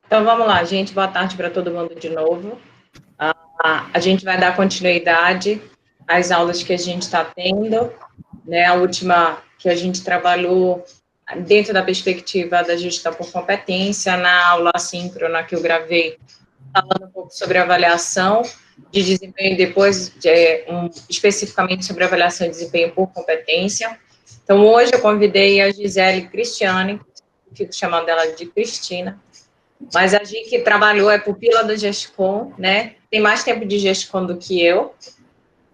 Então, vamos lá, gente. Boa tarde para todo mundo de novo. A gente vai dar continuidade às aulas que a gente está tendo, né? A última que a gente trabalhou dentro da perspectiva da gestão por competência, na aula assíncrona que eu gravei, falando um pouco sobre avaliação de desempenho e depois especificamente sobre avaliação de desempenho por competência. Então, hoje eu convidei a Gisele Cristiane, fico chamando ela de Cristina, mas a Gi que trabalhou é pupila do GESCOM, né? Tem mais tempo de GESCOM do que eu.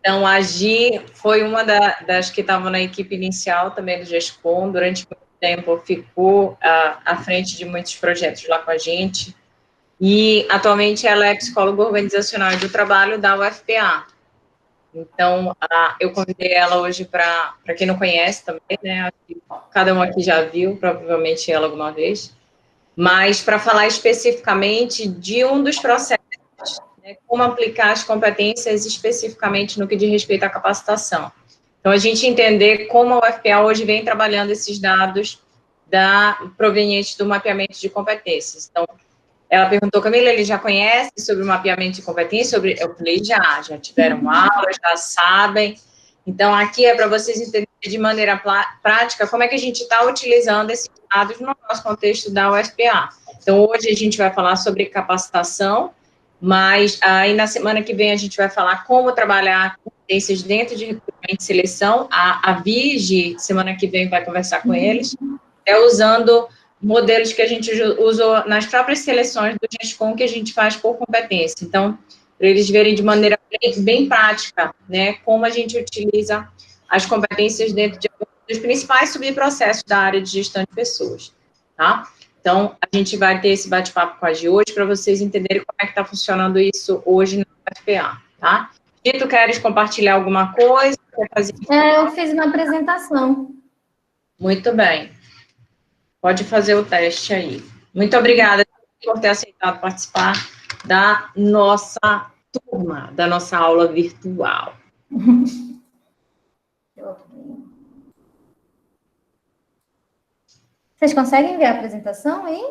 Então, a Gi foi uma das que estavam na equipe inicial também do GESCOM. Durante muito tempo ficou à frente de muitos projetos lá com a gente. E, atualmente, ela é psicóloga organizacional do trabalho da UFPA. Então, eu convidei ela hoje para quem não conhece também, né? Cada um aqui já viu, provavelmente ela alguma vez, mas para falar especificamente de um dos processos, né, como aplicar as competências especificamente no que diz respeito à capacitação. Então, a gente entender como a UFPA hoje vem trabalhando esses dados provenientes do mapeamento de competências. Então, ela perguntou, Camila, ele já conhece sobre o mapeamento de competências? Eu falei, já tiveram aula, já sabem. Então, aqui é para vocês entenderem de maneira prática como é que a gente está utilizando esses dados no nosso contexto da UFPA. Então, hoje a gente vai falar sobre capacitação, mas aí na semana que vem a gente vai falar como trabalhar competências dentro de recrutamento e seleção. A Vigi, semana que vem, vai conversar com eles, usando modelos que a gente usou nas próprias seleções do GESCOM que a gente faz por competência. Então, para eles verem de maneira bem prática, né, como a gente utiliza as competências dentro dos principais subprocessos da área de gestão de pessoas, tá? Então, a gente vai ter esse bate-papo com a Gi hoje para vocês entenderem como é que está funcionando isso hoje na UFPA, tá? Gi, tu queres compartilhar alguma coisa? Eu fiz uma apresentação. Muito bem. Pode fazer o teste aí. Muito obrigada por ter aceitado participar da nossa turma, da nossa aula virtual. Vocês conseguem ver a apresentação aí?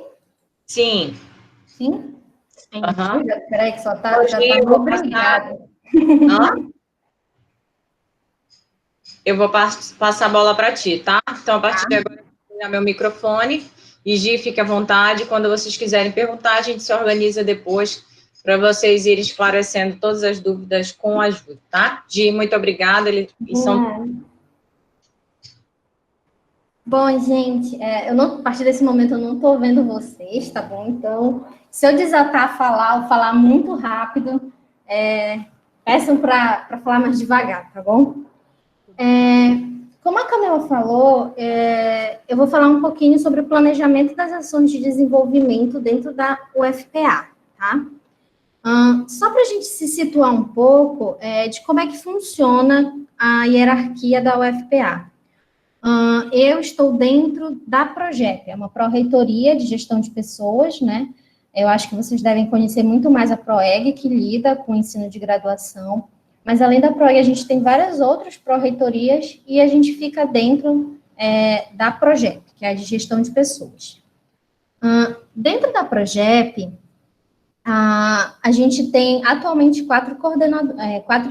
Sim. Sim? Sim. Uhum. Peraí, que já tá obrigada. Eu vou passar a bola para ti, tá? Então, a partir de agora, eu vou ligar meu microfone. E, Gi, fique à vontade. Quando vocês quiserem perguntar, a gente se organiza depois para vocês irem esclarecendo todas as dúvidas com a ajuda, tá? Gi, muito obrigada. Bom, gente, a partir desse momento eu não estou vendo vocês, tá bom? Então, se eu desatar a falar ou falar muito rápido, peçam para falar mais devagar, tá bom? Como a Camila falou, eu vou falar um pouquinho sobre o planejamento das ações de desenvolvimento dentro da UFPA, tá? Só para a gente se situar um pouco de como é que funciona a hierarquia da UFPA. Eu estou dentro da Progep, é uma pró-reitoria de gestão de pessoas, né? Eu acho que vocês devem conhecer muito mais a PROEG, que lida com o ensino de graduação, mas além da PROEG, a gente tem várias outras pró-reitorias e a gente fica dentro da Progep, que é a de gestão de pessoas. Dentro da Progep, a gente tem atualmente 4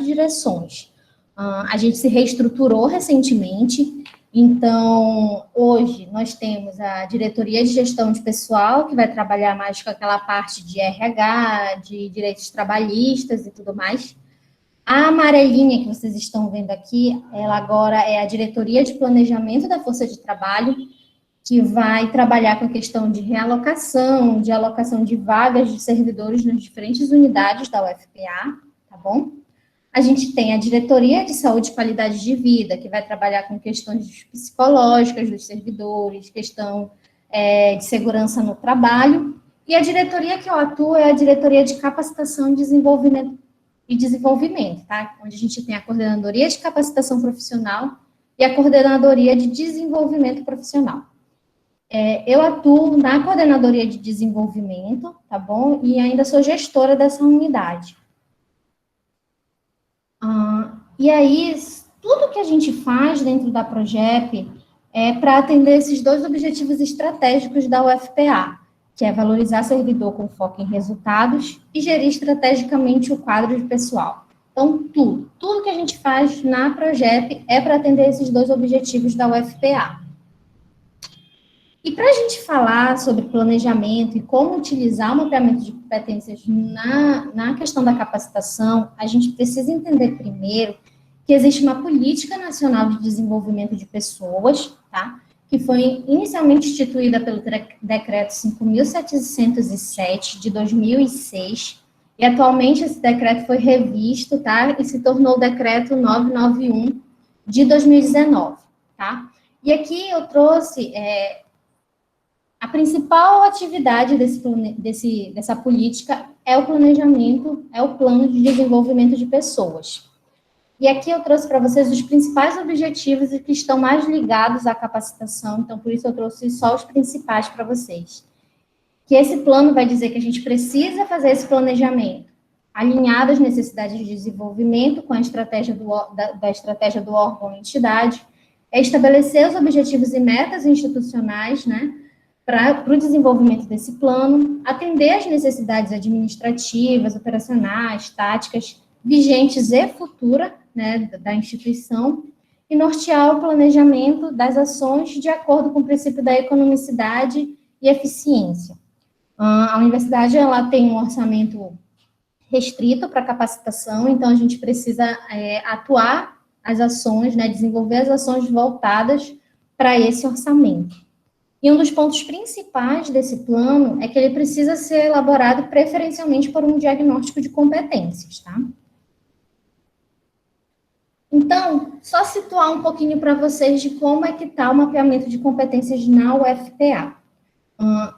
direções. A gente se reestruturou recentemente. Então, hoje, nós temos a diretoria de gestão de pessoal, que vai trabalhar mais com aquela parte de RH, de direitos trabalhistas e tudo mais. A amarelinha que vocês estão vendo aqui, ela agora é a diretoria de planejamento da força de trabalho, que vai trabalhar com a questão de realocação, de alocação de vagas de servidores nas diferentes unidades da UFPA, tá bom? A gente tem a diretoria de saúde e qualidade de vida, que vai trabalhar com questões psicológicas dos servidores, questão de segurança no trabalho, e a diretoria que eu atuo é a diretoria de capacitação e desenvolvimento, tá? Onde a gente tem a coordenadoria de capacitação profissional e a coordenadoria de desenvolvimento profissional. Eu atuo na coordenadoria de desenvolvimento, tá bom? E ainda sou gestora dessa unidade. E aí, tudo que a gente faz dentro da Progep é para atender esses 2 objetivos estratégicos da UFPA, que é valorizar servidor com foco em resultados e gerir estrategicamente o quadro de pessoal. Então, tudo que a gente faz na Progep é para atender esses dois objetivos da UFPA. E para a gente falar sobre planejamento e como utilizar o mapeamento de competências na questão da capacitação, a gente precisa entender primeiro que existe uma política nacional de desenvolvimento de pessoas, tá? Que foi inicialmente instituída pelo Decreto 5.707 de 2006, e atualmente esse decreto foi revisto, tá? E se tornou o Decreto 991 de 2019, tá? E aqui eu trouxe a principal atividade dessa política é o planejamento, é o plano de desenvolvimento de pessoas. E aqui eu trouxe para vocês os principais objetivos e que estão mais ligados à capacitação, então por isso eu trouxe só os principais para vocês. Que esse plano vai dizer que a gente precisa fazer esse planejamento alinhado às necessidades de desenvolvimento com a estratégia da estratégia do órgão ou entidade, é estabelecer os objetivos e metas institucionais, né, para o desenvolvimento desse plano, atender às necessidades administrativas, operacionais, táticas, vigentes e futuras, né, da instituição, e nortear o planejamento das ações de acordo com o princípio da economicidade e eficiência. A universidade ela tem um orçamento restrito para capacitação, então a gente precisa atuar as ações, né, desenvolver as ações voltadas para esse orçamento. E um dos pontos principais desse plano é que ele precisa ser elaborado preferencialmente por um diagnóstico de competências, tá? Então, só situar um pouquinho para vocês de como é que está o mapeamento de competências na UFPA.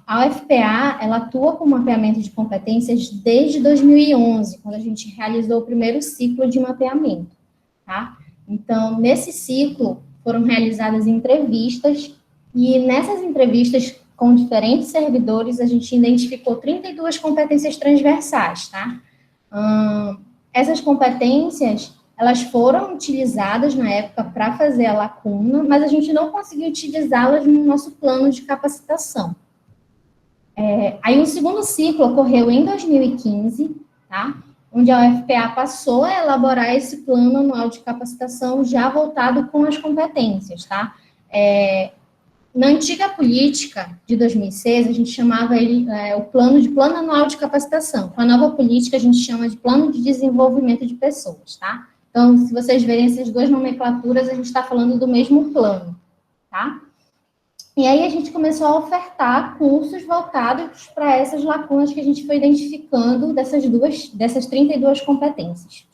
A UFPA, ela atua com mapeamento de competências desde 2011, quando a gente realizou o primeiro ciclo de mapeamento, tá? Então, nesse ciclo, foram realizadas entrevistas, e nessas entrevistas com diferentes servidores, a gente identificou 32 competências transversais, tá? Essas competências, elas foram utilizadas na época para fazer a lacuna, mas a gente não conseguiu utilizá-las no nosso plano de capacitação. Aí o segundo ciclo ocorreu em 2015, tá? Onde a UFPA passou a elaborar esse plano anual de capacitação já voltado com as competências, tá? Na antiga política de 2006, a gente chamava ele o plano anual de capacitação. Com a nova política, a gente chama de plano de desenvolvimento de pessoas, tá? Então, se vocês verem essas duas nomenclaturas, a gente está falando do mesmo plano, tá? E aí a gente começou a ofertar cursos voltados para essas lacunas que a gente foi identificando dessas 32 competências.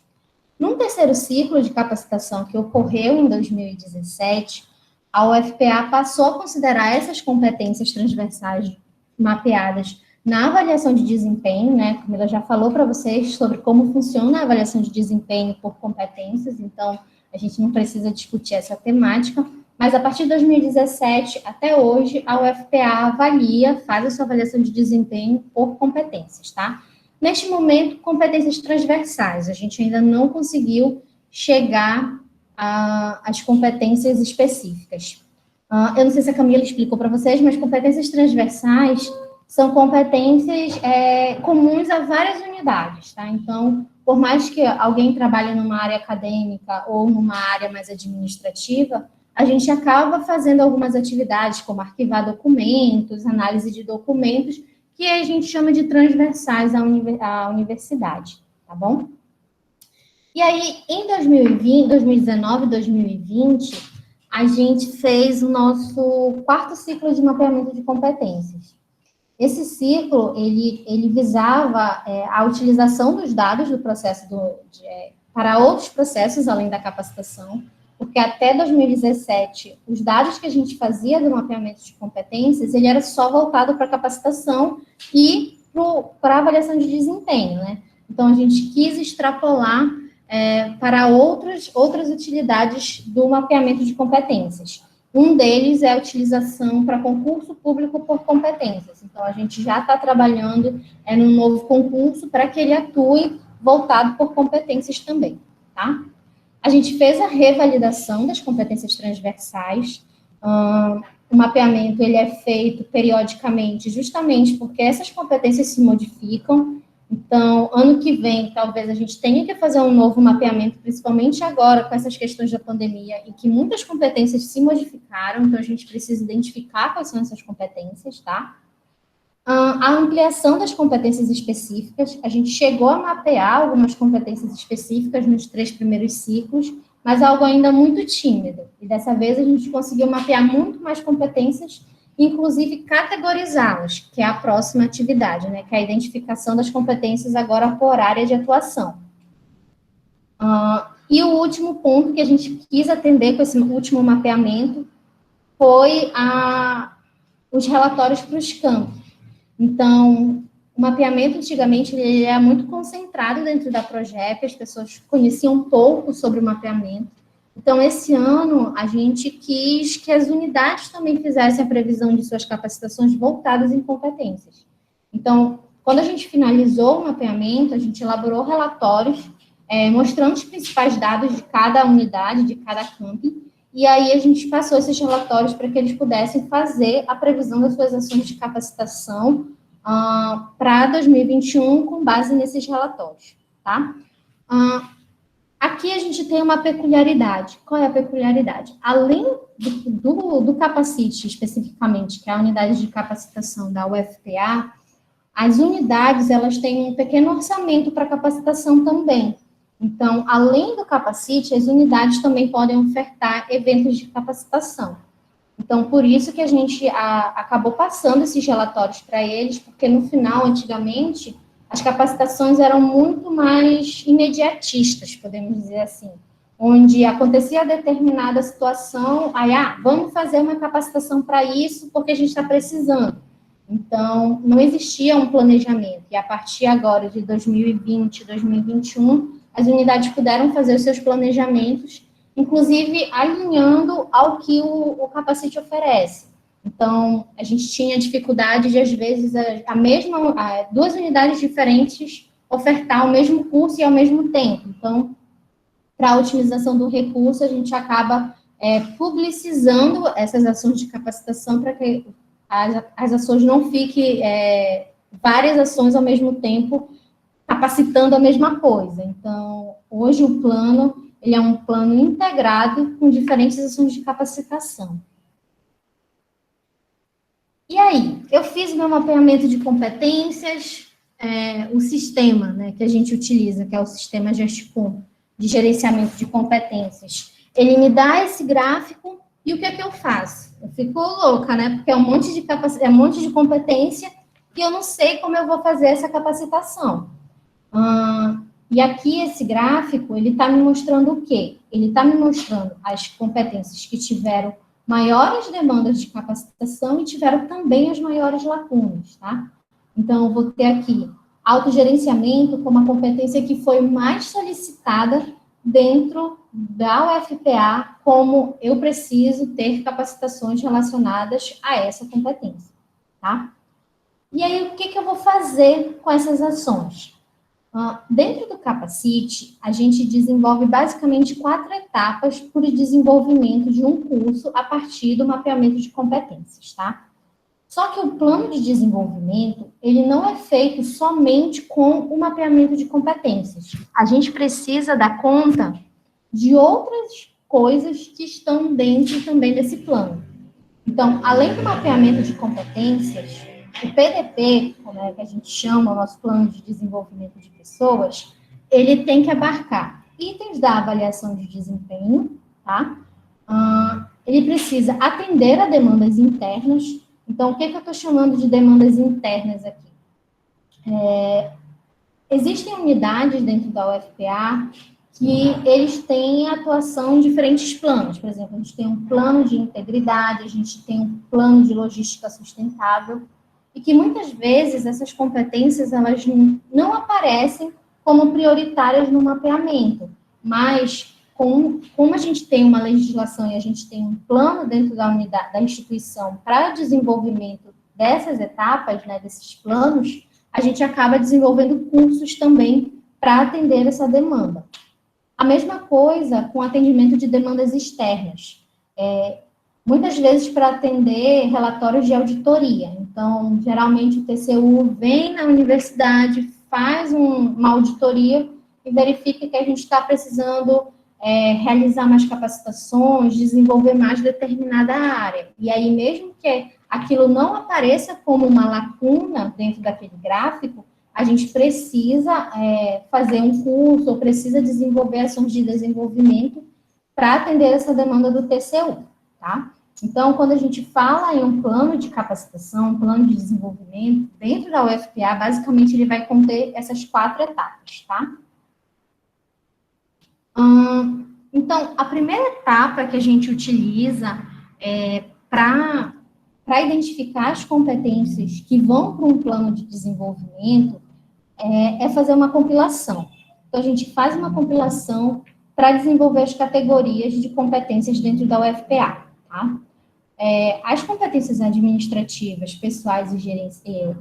Num terceiro ciclo de capacitação que ocorreu em 2017, a UFPA passou a considerar essas competências transversais mapeadas na avaliação de desempenho, né? A Camila já falou para vocês sobre como funciona a avaliação de desempenho por competências, então a gente não precisa discutir essa temática, mas a partir de 2017 até hoje, a UFPA faz a sua avaliação de desempenho por competências, tá? Neste momento, competências transversais, a gente ainda não conseguiu chegar às competências específicas. Eu não sei se a Camila explicou para vocês, mas competências transversais são competências comuns a várias unidades, tá? Então, por mais que alguém trabalhe numa área acadêmica ou numa área mais administrativa, a gente acaba fazendo algumas atividades, como arquivar documentos, análise de documentos, que a gente chama de transversais à universidade, tá bom? E aí, em 2019 e 2020, a gente fez o nosso quarto ciclo de mapeamento de competências. Esse ciclo, ele visava a utilização dos dados do processo para outros processos, além da capacitação, porque até 2017, os dados que a gente fazia do mapeamento de competências, ele era só voltado para capacitação e para avaliação de desempenho, né? Então, a gente quis extrapolar para outras utilidades do mapeamento de competências. Um deles é a utilização para concurso público por competências. Então, a gente já está trabalhando num novo concurso para que ele atue voltado por competências também, tá? A gente fez a revalidação das competências transversais, o mapeamento ele é feito periodicamente, justamente porque essas competências se modificam. Então, ano que vem, talvez a gente tenha que fazer um novo mapeamento, principalmente agora com essas questões da pandemia, em que muitas competências se modificaram, então a gente precisa identificar quais são essas competências, tá? A ampliação das competências específicas, a gente chegou a mapear algumas competências específicas nos 3 primeiros ciclos, mas algo ainda muito tímido. E dessa vez a gente conseguiu mapear muito mais competências, inclusive categorizá-las, que é a próxima atividade, né? Que é a identificação das competências agora por área de atuação. E o último ponto que a gente quis atender com esse último mapeamento foi os relatórios para os campos. Então, o mapeamento, antigamente, ele era muito concentrado dentro da Progep, as pessoas conheciam pouco sobre o mapeamento. Então, esse ano, a gente quis que as unidades também fizessem a previsão de suas capacitações voltadas em competências. Então, quando a gente finalizou o mapeamento, a gente elaborou relatórios mostrando os principais dados de cada unidade, de cada camping, e aí a gente passou esses relatórios para que eles pudessem fazer a previsão das suas ações de capacitação para 2021 com base nesses relatórios, tá? Aqui a gente tem uma peculiaridade. Qual é a peculiaridade? Além do Capacite, especificamente, que é a unidade de capacitação da UFPA, as unidades, elas têm um pequeno orçamento para capacitação também. Então, além do Capacite, as unidades também podem ofertar eventos de capacitação. Então, por isso que a gente acabou passando esses relatórios para eles, porque no final, antigamente, as capacitações eram muito mais imediatistas, podemos dizer assim, onde acontecia determinada situação, aí, vamos fazer uma capacitação para isso, porque a gente está precisando. Então, não existia um planejamento, e a partir agora de 2020, 2021, as unidades puderam fazer os seus planejamentos, inclusive alinhando ao que o Capacite oferece. Então, a gente tinha dificuldade de, às vezes, duas unidades diferentes ofertar o mesmo curso e ao mesmo tempo. Então, para a otimização do recurso, a gente acaba publicizando essas ações de capacitação para que as ações não fiquem várias ações ao mesmo tempo capacitando a mesma coisa. Então, hoje o plano, ele é um plano integrado com diferentes ações de capacitação. E aí, eu fiz meu mapeamento de competências, o sistema, né, que a gente utiliza, que é o sistema GESTCOM, de gerenciamento de competências, ele me dá esse gráfico, e o que é que eu faço? Eu fico louca, né, porque é um monte de competência, e eu não sei como eu vou fazer essa capacitação. E aqui, esse gráfico, ele está me mostrando o quê? Ele está me mostrando as competências que tiveram maiores demandas de capacitação e tiveram também as maiores lacunas, tá? Então, eu vou ter aqui autogerenciamento como a competência que foi mais solicitada dentro da UFPA, como eu preciso ter capacitações relacionadas a essa competência, tá? E aí, o que eu vou fazer com essas ações? Dentro do Capacite, a gente desenvolve basicamente 4 etapas para o desenvolvimento de um curso a partir do mapeamento de competências, tá? Só que o plano de desenvolvimento, ele não é feito somente com o mapeamento de competências. A gente precisa dar conta de outras coisas que estão dentro também desse plano. Então, além do mapeamento de competências, o PDP, como é que a gente chama, o nosso plano de desenvolvimento de pessoas, ele tem que abarcar itens da avaliação de desempenho, tá? Ele precisa atender a demandas internas. Então, o que eu estou chamando de demandas internas aqui? Existem unidades dentro da UFPA que eles têm atuação em diferentes planos. Por exemplo, a gente tem um plano de integridade, a gente tem um plano de logística sustentável, e que muitas vezes essas competências elas não aparecem como prioritárias no mapeamento, mas como a gente tem uma legislação e a gente tem um plano dentro da unidade, da instituição para desenvolvimento dessas etapas, né, desses planos, a gente acaba desenvolvendo cursos também para atender essa demanda. A mesma coisa com atendimento de demandas externas. muitas vezes para atender relatórios de auditoria. Então, geralmente o TCU vem na universidade, faz uma auditoria e verifica que a gente está precisando realizar mais capacitações, desenvolver mais determinada área. E aí, mesmo que aquilo não apareça como uma lacuna dentro daquele gráfico, a gente precisa fazer um curso ou precisa desenvolver ações de desenvolvimento para atender essa demanda do TCU, tá? Então, quando a gente fala em um plano de capacitação, um plano de desenvolvimento, dentro da UFPA, basicamente, ele vai conter essas 4 etapas, tá? Então, a primeira etapa que a gente utiliza para identificar as competências que vão para um plano de desenvolvimento é fazer uma compilação. Então, a gente faz uma compilação para desenvolver as categorias de competências dentro da UFPA, tá? As competências administrativas, pessoais e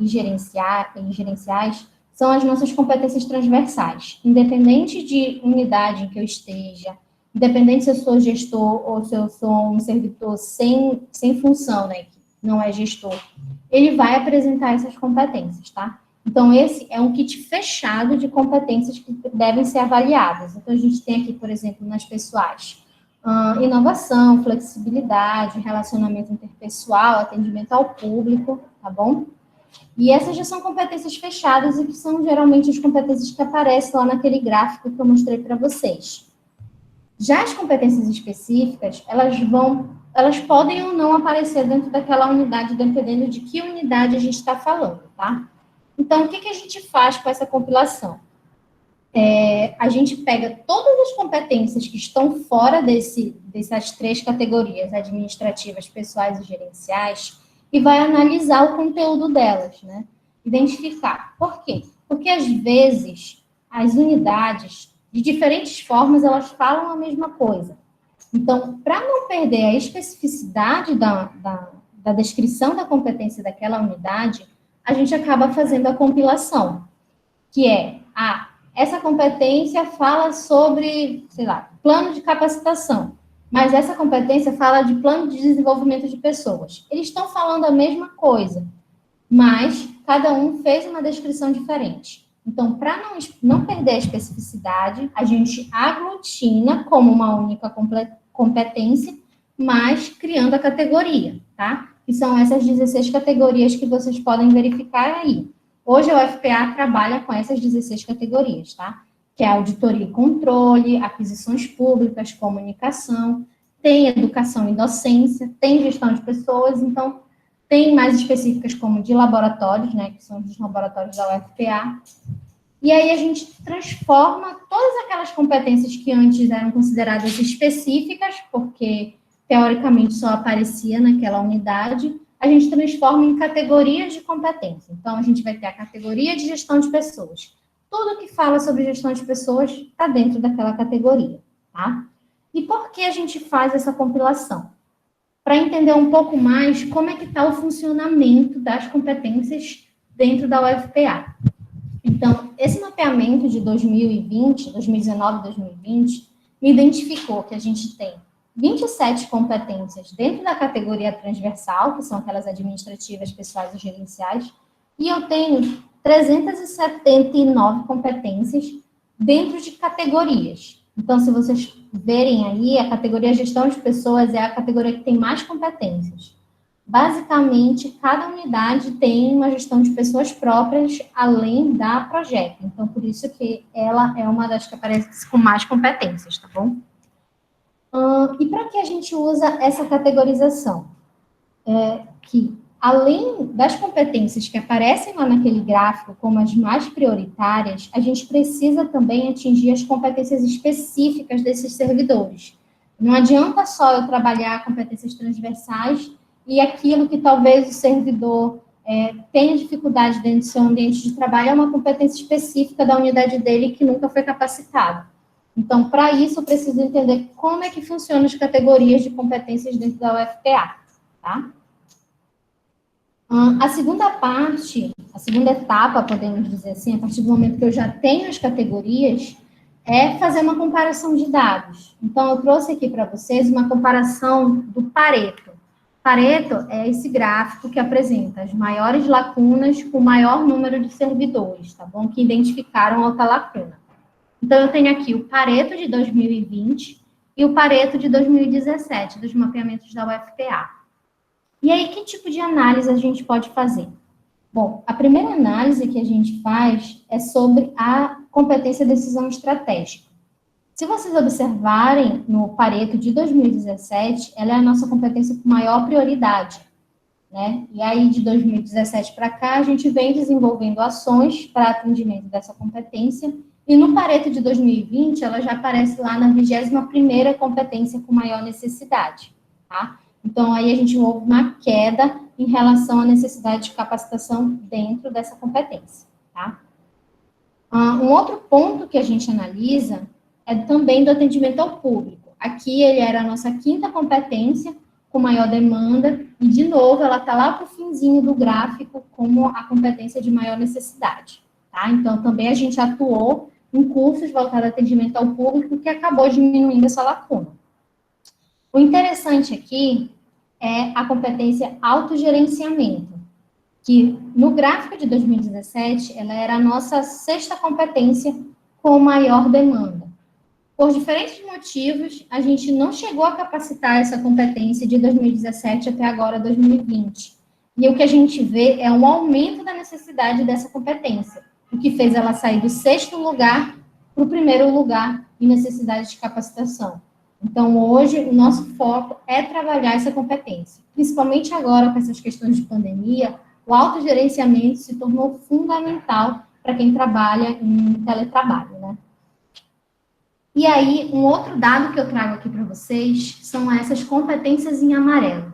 gerenciais são as nossas competências transversais. Independente de unidade em que eu esteja, independente se eu sou gestor ou se eu sou um servidor sem função, né, que não é gestor, ele vai apresentar essas competências, tá? Então, esse é um kit fechado de competências que devem ser avaliadas. Então, a gente tem aqui, por exemplo, nas pessoais, inovação, flexibilidade, relacionamento interpessoal, atendimento ao público, tá bom? E essas já são competências fechadas e que são geralmente as competências que aparecem lá naquele gráfico que eu mostrei para vocês. Já as competências específicas, elas podem ou não aparecer dentro daquela unidade, dependendo de que unidade a gente está falando, tá? Então, o que a gente faz com essa compilação? A gente pega todas as competências que estão fora dessas 3 categorias, administrativas, pessoais e gerenciais, e vai analisar o conteúdo delas, né? Identificar. Por quê? Porque, às vezes, as unidades, de diferentes formas, elas falam a mesma coisa. Então, para não perder a especificidade da descrição da competência daquela unidade, a gente acaba fazendo a compilação, que essa competência fala sobre, sei lá, plano de capacitação, mas essa competência fala de plano de desenvolvimento de pessoas. Eles estão falando a mesma coisa, mas cada um fez uma descrição diferente. Então, para não perder a especificidade, a gente aglutina como uma única competência, mas criando a categoria, tá? Que são essas 16 categorias que vocês podem verificar aí. Hoje, a UFPA trabalha com essas 16 categorias, tá? Que é auditoria e controle, aquisições públicas, comunicação, tem educação e docência, tem gestão de pessoas, então, tem mais específicas como de laboratórios, né? Que são os laboratórios da UFPA. E aí, a gente transforma todas aquelas competências que antes eram consideradas específicas, porque, teoricamente, só aparecia naquela unidade, a gente transforma em categorias de competência. Então, a gente vai ter a categoria de gestão de pessoas. Tudo que fala sobre gestão de pessoas está dentro daquela categoria, tá? E por que a gente faz essa compilação? Para entender um pouco mais como é que está o funcionamento das competências dentro da UFPA. Então, esse mapeamento de 2019 e 2020, identificou que a gente tem 27 competências dentro da categoria transversal, que são aquelas administrativas, pessoais e gerenciais, e eu tenho 379 competências dentro de categorias. Então, se vocês verem aí, a categoria gestão de pessoas é a categoria que tem mais competências. Basicamente, cada unidade tem uma gestão de pessoas próprias, além da projeto. Então, por isso que ela é uma das que aparece com mais competências, tá bom? E para que a gente usa essa categorização? Que, além das competências que aparecem lá naquele gráfico como as mais prioritárias, a gente precisa também atingir as competências específicas desses servidores. Não adianta só eu trabalhar competências transversais e aquilo que talvez o servidor tenha dificuldade dentro do seu ambiente de trabalho é uma competência específica da unidade dele que nunca foi capacitado. Então, para isso, eu preciso entender como é que funcionam as categorias de competências dentro da UFPA, tá? A segunda parte, a segunda etapa, podemos dizer assim, a partir do momento que eu já tenho as categorias, é fazer uma comparação de dados. Então, eu trouxe aqui para vocês uma comparação do Pareto. Pareto é esse gráfico que apresenta as maiores lacunas com o maior número de servidores, tá bom? Que identificaram alta lacuna. Então, eu tenho aqui o Pareto de 2020 e o Pareto de 2017, dos mapeamentos da UFPA. E aí, que tipo de análise a gente pode fazer? Bom, a primeira análise que a gente faz é sobre a competência de decisão estratégica. Se vocês observarem no Pareto de 2017, ela é a nossa competência com maior prioridade, né? E aí, de 2017 para cá, a gente vem desenvolvendo ações para atendimento dessa competência, e no Pareto de 2020, ela já aparece lá na 21ª competência com maior necessidade, tá? Então, aí a gente houve uma queda em relação à necessidade de capacitação dentro dessa competência, tá? Um outro ponto que a gente analisa é também do atendimento ao público. Aqui ele era a nossa 5ª competência, com maior demanda, e de novo ela está lá para o finzinho do gráfico como a competência de maior necessidade, tá? Então também a gente atuou em cursos voltados ao atendimento ao público, que acabou diminuindo essa lacuna. O interessante aqui é a competência autogerenciamento, que no gráfico de 2017, ela era a nossa 6ª competência com maior demanda. Por diferentes motivos, a gente não chegou a capacitar essa competência de 2017 até agora, 2020. E o que a gente vê é um aumento da necessidade dessa competência, o que fez ela sair do 6º lugar para o 1º lugar em necessidade de capacitação. Então, hoje, o nosso foco é trabalhar essa competência. Principalmente agora, com essas questões de pandemia, o autogerenciamento se tornou fundamental para quem trabalha em teletrabalho, né? E aí, um outro dado que eu trago aqui para vocês são essas competências em amarelo.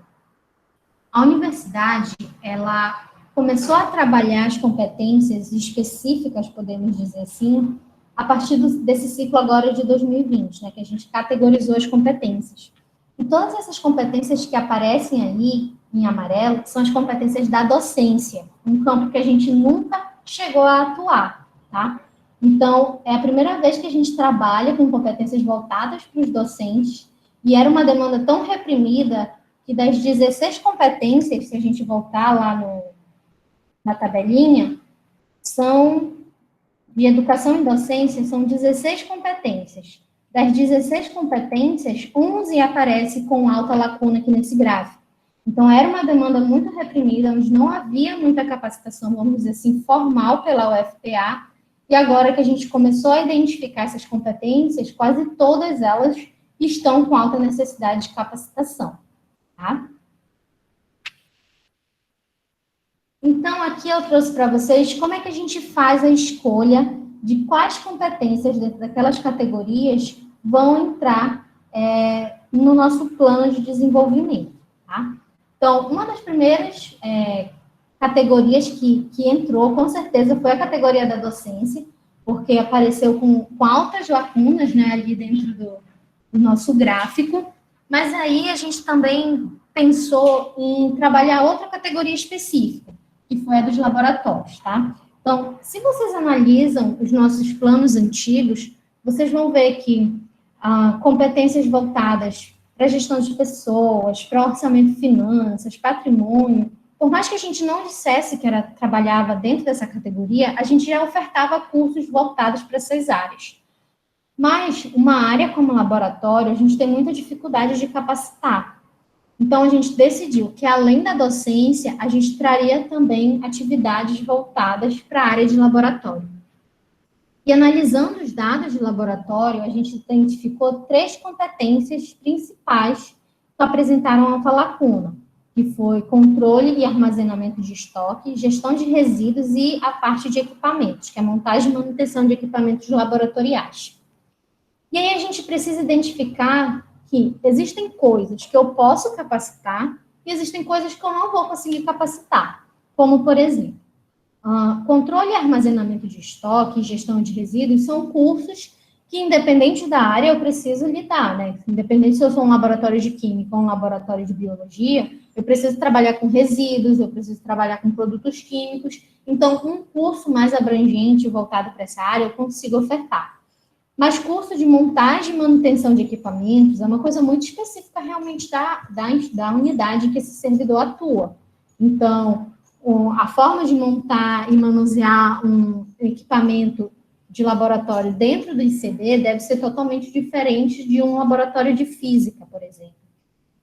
A universidade, ela começou a trabalhar as competências específicas, podemos dizer assim, a partir desse ciclo agora de 2020, né, que a gente categorizou as competências. E todas essas competências que aparecem aí, em amarelo, são as competências da docência, um campo que a gente nunca chegou a atuar, tá? Então, é a primeira vez que a gente trabalha com competências voltadas para os docentes, e era uma demanda tão reprimida que das 16 competências, se a gente voltar lá na tabelinha, são de educação e docência, são 16 competências. Das 16 competências, 11 aparece com alta lacuna aqui nesse gráfico. Então, era uma demanda muito reprimida, onde não havia muita capacitação, vamos dizer assim, formal pela UFPA, e agora que a gente começou a identificar essas competências, quase todas elas estão com alta necessidade de capacitação, tá? Então, aqui eu trouxe para vocês como é que a gente faz a escolha de quais competências dentro daquelas categorias vão entrar no nosso plano de desenvolvimento, tá? Então, uma das primeiras categorias que entrou, com certeza, foi a categoria da docência, porque apareceu com altas lacunas, né, ali dentro do nosso gráfico, mas aí a gente também pensou em trabalhar outra categoria específica, que foi a dos laboratórios, tá? Então, se vocês analisam os nossos planos antigos, vocês vão ver que competências voltadas para gestão de pessoas, para orçamento e finanças, patrimônio, por mais que a gente não dissesse que trabalhava dentro dessa categoria, a gente já ofertava cursos voltados para essas áreas. Mas uma área como laboratório, a gente tem muita dificuldade de capacitar. Então, a gente decidiu que, além da docência, a gente traria também atividades voltadas para a área de laboratório. E analisando os dados de laboratório, a gente identificou 3 competências principais que apresentaram alta lacuna, que foi controle e armazenamento de estoque, gestão de resíduos e a parte de equipamentos, que é montagem e manutenção de equipamentos laboratoriais. E aí a gente precisa identificar que existem coisas que eu posso capacitar e existem coisas que eu não vou conseguir capacitar, como, por exemplo, controle e armazenamento de estoque e gestão de resíduos são cursos que, independente da área, eu preciso lidar, né? Independente se eu sou um laboratório de química ou um laboratório de biologia, eu preciso trabalhar com resíduos, eu preciso trabalhar com produtos químicos. Então, um curso mais abrangente, voltado para essa área, eu consigo ofertar. Mas curso de montagem e manutenção de equipamentos é uma coisa muito específica realmente da unidade que esse servidor atua. Então, a forma de montar e manusear um equipamento de laboratório dentro do ICB deve ser totalmente diferente de um laboratório de física, por exemplo.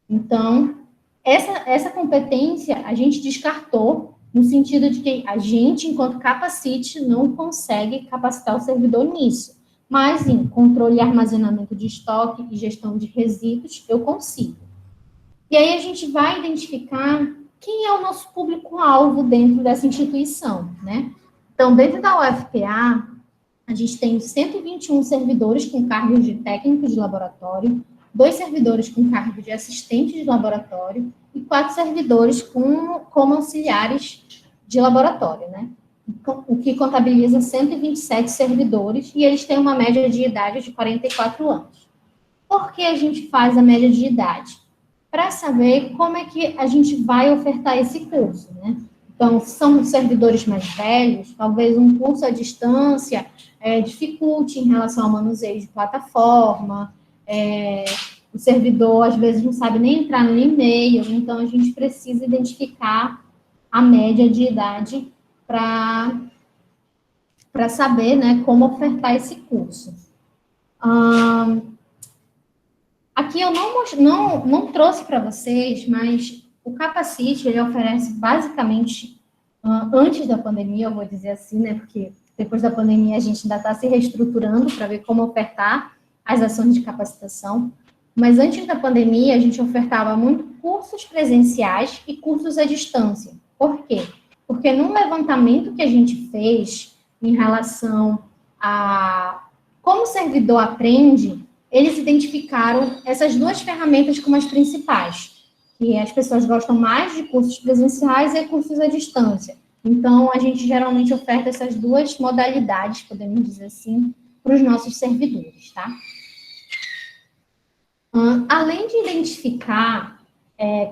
Então, essa competência a gente descartou no sentido de que a gente, enquanto capacite, não consegue capacitar o servidor nisso. Mas em controle e armazenamento de estoque e gestão de resíduos, eu consigo. E aí a gente vai identificar quem é o nosso público-alvo dentro dessa instituição, né? Então, dentro da UFPA, a gente tem 121 servidores com cargos de técnico de laboratório, 2 servidores com cargo de assistente de laboratório e 4 servidores como auxiliares de laboratório, né? O que contabiliza 127 servidores, e eles têm uma média de idade de 44 anos. Por que a gente faz a média de idade? Para saber como é que a gente vai ofertar esse curso, né? Então, são servidores mais velhos, talvez um curso à distância dificulte em relação ao manuseio de plataforma, o servidor, às vezes, não sabe nem entrar no e-mail, então a gente precisa identificar a média de idade para saber, né, como ofertar esse curso. Aqui eu não trouxe para vocês, mas o Capacite, ele oferece basicamente, antes da pandemia, eu vou dizer assim, né, porque depois da pandemia a gente ainda está se reestruturando para ver como ofertar as ações de capacitação, mas antes da pandemia a gente ofertava muito cursos presenciais e cursos à distância. Por quê? Porque num levantamento que a gente fez em relação a como o servidor aprende, eles identificaram essas 2 ferramentas como as principais, que as pessoas gostam mais de cursos presenciais e cursos à distância. Então, a gente geralmente oferta essas 2 modalidades, podemos dizer assim, para os nossos servidores, tá? Além de identificar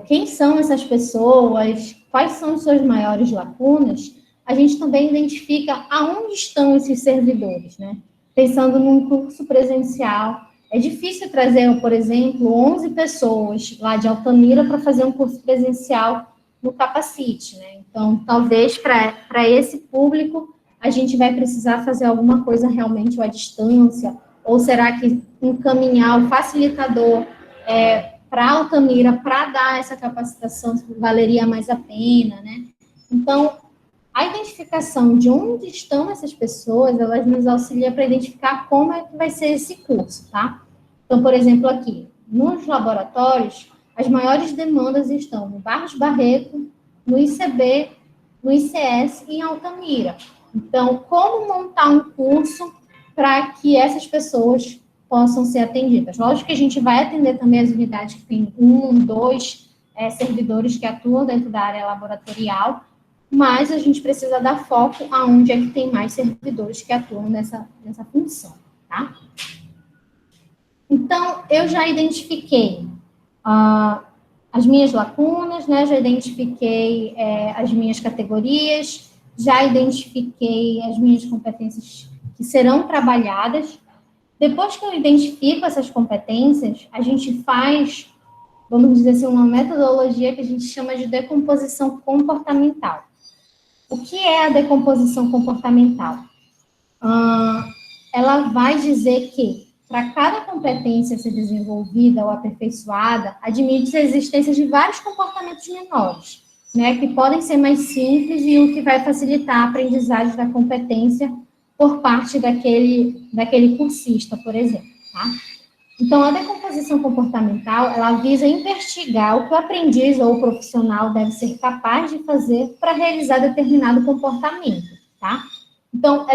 quem são essas pessoas, quais são suas maiores lacunas, a gente também identifica aonde estão esses servidores, né? Pensando num curso presencial, é difícil trazer, por exemplo, 11 pessoas lá de Altamira para fazer um curso presencial no Capacite, né? Então, talvez para esse público a gente vai precisar fazer alguma coisa realmente à distância, ou será que encaminhar o facilitador para Altamira para dar essa capacitação valeria mais a pena, né? Então, a identificação de onde estão essas pessoas, elas nos auxiliam para identificar como é que vai ser esse curso, tá? Então, por exemplo, aqui, nos laboratórios, as maiores demandas estão no Barros Barreto, no ICB, no ICS e em Altamira. Então, como montar um curso para que essas pessoas possam ser atendidas? Lógico que a gente vai atender também as unidades que tem 1, 2 servidores que atuam dentro da área laboratorial, mas a gente precisa dar foco aonde é que tem mais servidores que atuam nessa função, tá? Então, eu já identifiquei as minhas lacunas, né? Já identifiquei as minhas categorias, já identifiquei as minhas competências que serão trabalhadas. Depois que eu identifico essas competências, a gente faz, vamos dizer assim, uma metodologia que a gente chama de decomposição comportamental. O que é a decomposição comportamental? Ela vai dizer que, para cada competência ser desenvolvida ou aperfeiçoada, admite a existência de vários comportamentos menores, né, que podem ser mais simples e o que vai facilitar a aprendizagem da competência por parte daquele cursista, por exemplo, tá? Então, a decomposição comportamental, ela visa investigar o que o aprendiz ou o profissional deve ser capaz de fazer para realizar determinado comportamento, tá? Então,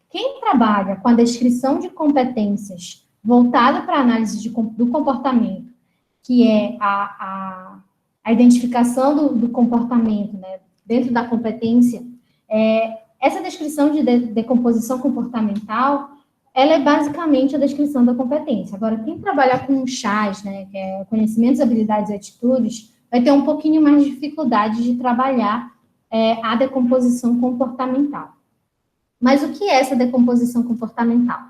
quem trabalha com a descrição de competências voltada para a análise do comportamento, que é a identificação do comportamento, né, dentro da competência, essa descrição de decomposição comportamental, ela é basicamente a descrição da competência. Agora, quem trabalha com chás, né, que é conhecimentos, habilidades e atitudes, vai ter um pouquinho mais de dificuldade de trabalhar a decomposição comportamental. Mas o que é essa decomposição comportamental?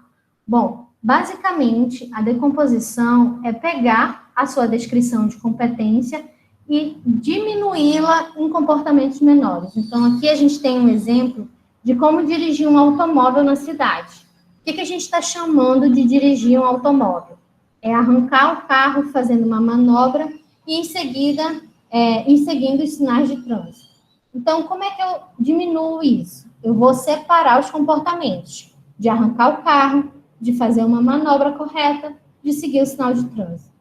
Bom, Basicamente, a decomposição é pegar a sua descrição de competência e diminuí-la em comportamentos menores. Então, aqui a gente tem um exemplo de como dirigir um automóvel na cidade. O que a gente está chamando de dirigir um automóvel? É arrancar o carro fazendo uma manobra e, em seguida, seguindo os sinais de trânsito. Então, como é que eu diminuo isso? Eu vou separar os comportamentos de arrancar o carro, de fazer uma manobra correta, de seguir o sinal de trânsito.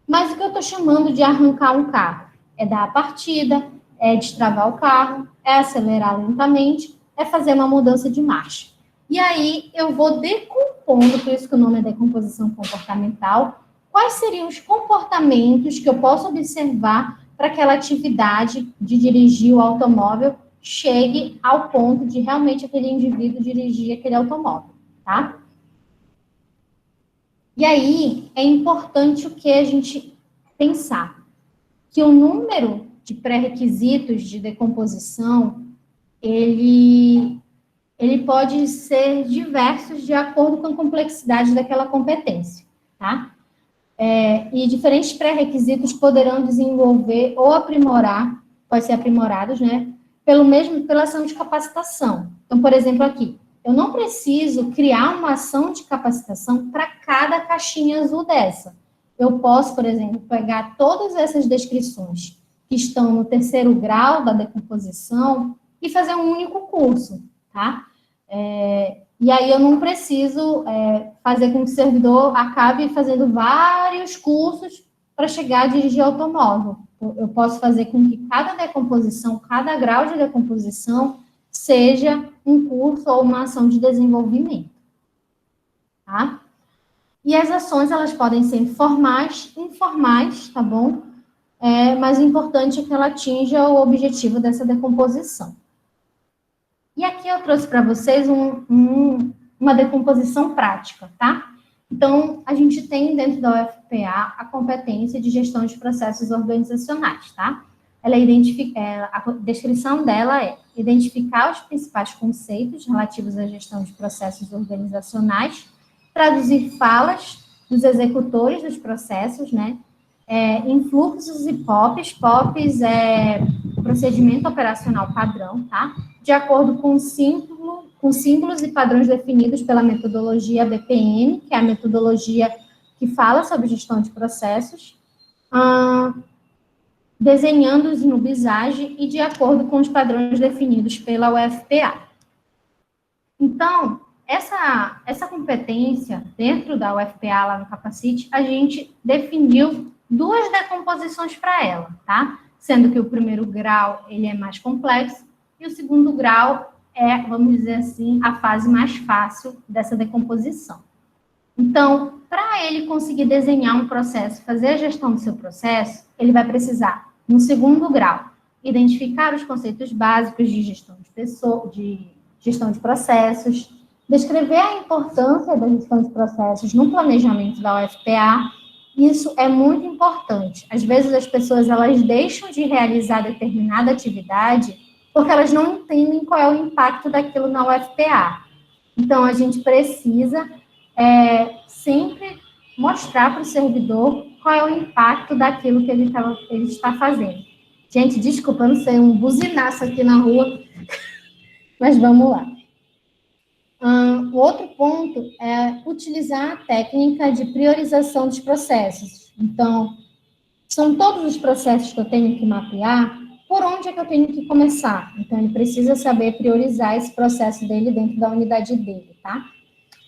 Mas o que eu estou chamando de arrancar um carro? É dar a partida, é destravar o carro, é acelerar lentamente, é fazer uma mudança de marcha. E aí eu vou decompondo, por isso que o nome é decomposição comportamental, quais seriam os comportamentos que eu posso observar para que aquela atividade de dirigir o automóvel chegue ao ponto de realmente aquele indivíduo dirigir aquele automóvel, tá? E aí é importante o que a gente pensar, que o número de pré-requisitos de decomposição, ele pode ser diversos de acordo com a complexidade daquela competência, tá? E diferentes pré-requisitos poderão desenvolver ou aprimorar, pode ser aprimorados, né? Pela ação de capacitação. Então, por exemplo, aqui, eu não preciso criar uma ação de capacitação para cada caixinha azul dessa. Eu posso, por exemplo, pegar todas essas descrições que estão no 3º grau da decomposição e fazer um único curso, tá? E aí eu não preciso fazer com que o servidor acabe fazendo vários cursos para chegar a dirigir automóvel. Eu posso fazer com que cada decomposição, cada grau de decomposição, seja um curso ou uma ação de desenvolvimento, tá? E as ações, elas podem ser formais, informais, tá bom? Mas o importante é que ela atinja o objetivo dessa decomposição. E aqui eu trouxe para vocês uma decomposição prática, tá? Então, a gente tem dentro da UFPA a competência de gestão de processos organizacionais, tá? A descrição dela é identificar os principais conceitos relativos à gestão de processos organizacionais, traduzir falas dos executores dos processos, né? Em fluxos e POPs. POPs é procedimento operacional padrão, tá? De acordo com símbolos e padrões definidos pela metodologia BPM, que é a metodologia que fala sobre gestão de processos, desenhando-os no BISAGE e de acordo com os padrões definidos pela UFPA. Então, essa competência, dentro da UFPA, lá no Capacite, a gente definiu 2 decomposições para ela, tá? Sendo que o 1º grau, ele é mais complexo, e o 2º grau é, vamos dizer assim, a fase mais fácil dessa decomposição. Então, para ele conseguir desenhar um processo, fazer a gestão do seu processo, ele vai precisar, no 2º grau, identificar os conceitos básicos de gestão de processos, descrever a importância da gestão de processos no planejamento da UFPA. Isso é muito importante. Às vezes as pessoas elas deixam de realizar determinada atividade porque elas não entendem qual é o impacto daquilo na UFPA. Então, a gente precisa sempre mostrar para o servidor qual é o impacto daquilo que ele está fazendo. Gente, desculpa, eu não sei, um buzinaço aqui na rua, mas vamos lá. O outro ponto é utilizar a técnica de priorização dos processos. Então, são todos os processos que eu tenho que mapear, por onde é que eu tenho que começar? Então, ele precisa saber priorizar esse processo dele dentro da unidade dele, tá?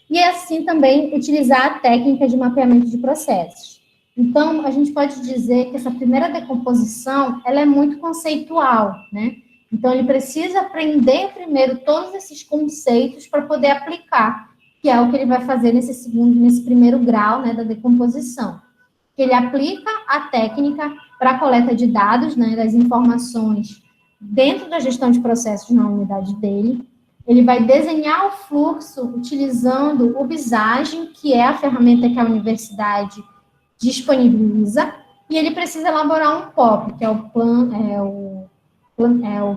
E assim também utilizar a técnica de mapeamento de processos. Então, a gente pode dizer que essa primeira decomposição, ela é muito conceitual, né? Então, ele precisa aprender primeiro todos esses conceitos para poder aplicar, que é o que ele vai fazer nesse 1º grau, né, da decomposição. Que ele aplica a técnica para a coleta de dados, né, das informações dentro da gestão de processos na unidade dele. Ele vai desenhar o fluxo utilizando o BISAGE, que é a ferramenta que a universidade disponibiliza, e ele precisa elaborar um POP, que é o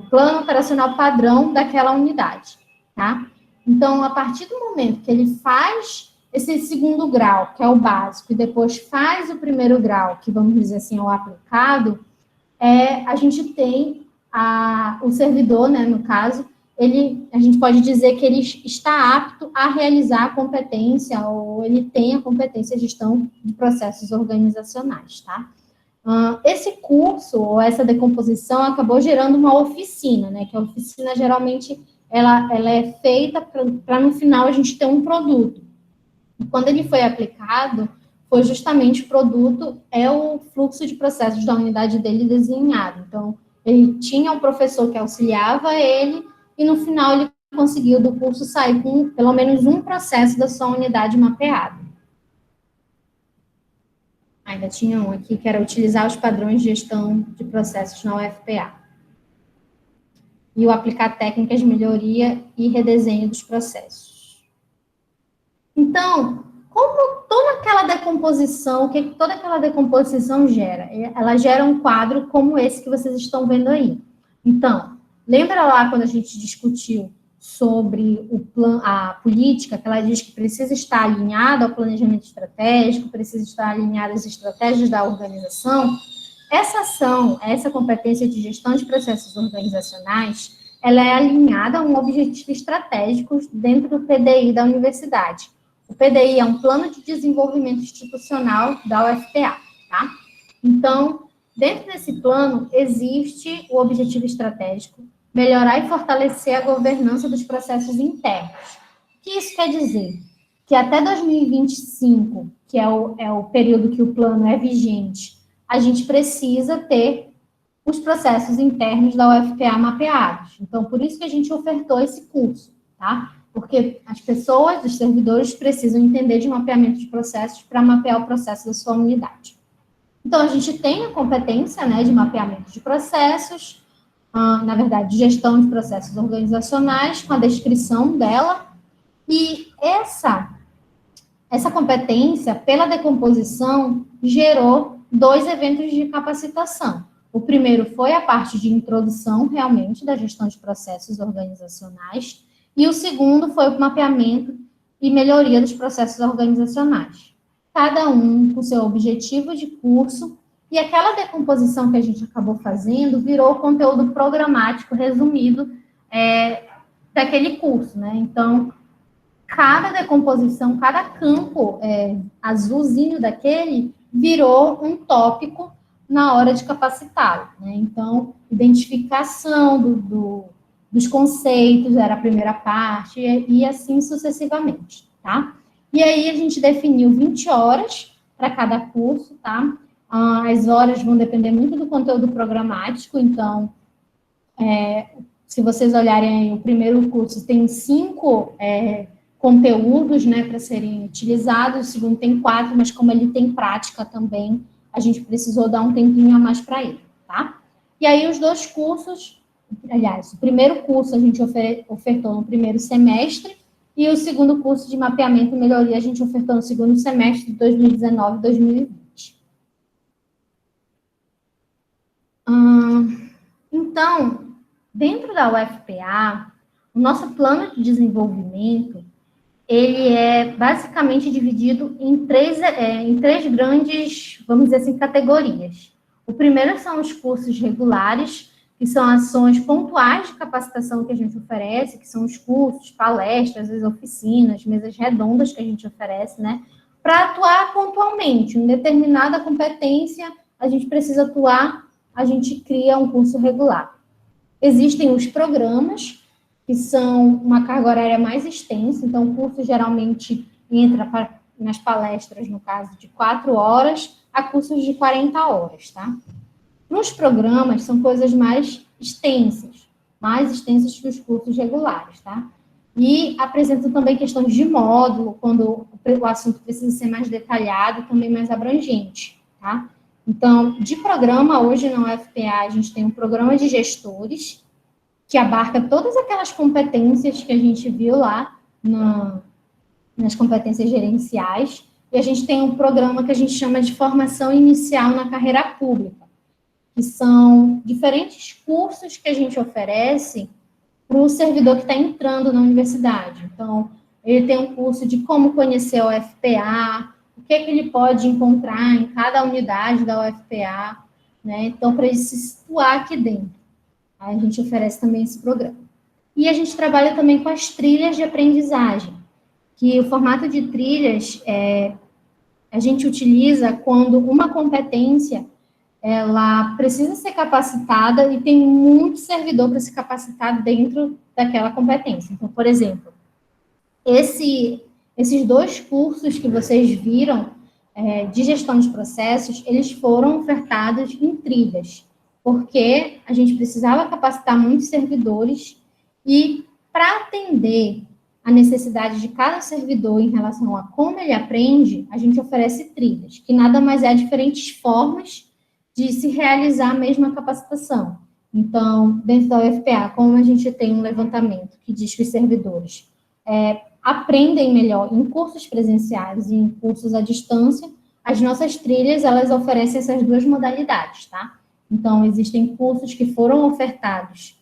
plano operacional padrão daquela unidade, tá? Então, a partir do momento que ele faz esse segundo grau, que é o básico, e depois faz o primeiro grau, que vamos dizer assim, é o aplicado, a gente tem o servidor, né, no caso, a gente pode dizer que ele está apto a realizar a competência, ou ele tem a competência de gestão de processos organizacionais, tá? Esse curso, ou essa decomposição, acabou gerando uma oficina, né, que a oficina, geralmente, ela é feita para, no final, a gente ter um produto. E quando ele foi aplicado, foi justamente o produto, o fluxo de processos da unidade dele desenhado. Então, ele tinha um professor que auxiliava ele, e no final ele conseguiu do curso sair com pelo menos um processo da sua unidade mapeado. Ainda tinha um aqui, que era utilizar os padrões de gestão de processos na UFPA. E o aplicar técnicas de melhoria e redesenho dos processos. Então, como toda aquela decomposição, o que toda aquela decomposição gera? Ela gera um quadro como esse que vocês estão vendo aí. Então, lembra lá quando a gente discutiu sobre a política, que ela diz que precisa estar alinhada ao planejamento estratégico, precisa estar alinhada às estratégias da organização? Essa ação, essa competência de gestão de processos organizacionais, ela é alinhada a um objetivo estratégico dentro do PDI da universidade. O PDI é um plano de desenvolvimento institucional da UFPA, tá? Então, dentro desse plano, existe o objetivo estratégico, melhorar e fortalecer a governança dos processos internos. O que isso quer dizer? Que até 2025, que é o período que o plano é vigente, a gente precisa ter os processos internos da UFPA mapeados. Então, por isso que a gente ofertou esse curso, tá? Porque as pessoas, os servidores, precisam entender de mapeamento de processos para mapear o processo da sua unidade. Então, a gente tem a competência, né, de mapeamento de processos, na verdade, de gestão de processos organizacionais, com a descrição dela, e essa competência, pela decomposição, gerou 2 eventos de capacitação. O primeiro foi a parte de introdução, realmente, da gestão de processos organizacionais, e o segundo foi o mapeamento e melhoria dos processos organizacionais. Cada um com seu objetivo de curso, e aquela decomposição que a gente acabou fazendo virou o conteúdo programático resumido daquele curso, né? Então, cada decomposição, cada campo azulzinho daquele virou um tópico na hora de capacitá-lo, né? Então, identificação dos conceitos era a primeira parte, e assim sucessivamente, tá? E aí, a gente definiu 20 horas para cada curso, tá? As horas vão depender muito do conteúdo programático, então, se vocês olharem aí, o primeiro curso tem 5 conteúdos, né, para serem utilizados, o segundo tem 4, mas como ele tem prática também, a gente precisou dar um tempinho a mais para ele, tá? E aí, os 2 cursos, aliás, o primeiro curso a gente ofertou no primeiro semestre, e o segundo curso de mapeamento e melhoria a gente ofertou no segundo semestre de 2019 e 2020. Então, dentro da UFPA, o nosso plano de desenvolvimento, ele é basicamente dividido em três grandes, vamos dizer assim, categorias. O primeiro são os cursos regulares, que são ações pontuais de capacitação que a gente oferece, que são os cursos, palestras, as oficinas, mesas redondas que a gente oferece, né? Para atuar pontualmente, em determinada competência, a gente precisa atuar, a gente cria um curso regular. Existem os programas, que são uma carga horária mais extensa, então o curso geralmente entra nas palestras, no caso, de 4 horas, a cursos de 40 horas, tá? Nos programas, são coisas mais extensas que os cursos regulares, tá? E apresentam também questões de módulo, quando o assunto precisa ser mais detalhado e também mais abrangente, tá? Então, de programa, hoje na UFPA, a gente tem um programa de gestores, que abarca todas aquelas competências que a gente viu lá nas competências gerenciais, e a gente tem um programa que a gente chama de formação inicial na carreira pública, que são diferentes cursos que a gente oferece para o servidor que está entrando na universidade. Então, ele tem um curso de como conhecer a UFPA, o que ele pode encontrar em cada unidade da UFPA, né? Então, para ele se situar aqui dentro. Aí a gente oferece também esse programa. E a gente trabalha também com as trilhas de aprendizagem, que o formato de trilhas a gente utiliza quando uma competência ela precisa ser capacitada e tem muito servidor para se capacitar dentro daquela competência. Então, por exemplo, esses 2 cursos que vocês viram de gestão de processos, eles foram ofertados em trilhas, porque a gente precisava capacitar muitos servidores e para atender a necessidade de cada servidor em relação a como ele aprende, a gente oferece trilhas, que nada mais é diferentes formas de se realizar a mesma capacitação. Então, dentro da UFPA, como a gente tem um levantamento que diz que os servidores aprendem melhor em cursos presenciais e em cursos à distância, as nossas trilhas, elas oferecem essas 2 modalidades, tá? Então, existem cursos que foram ofertados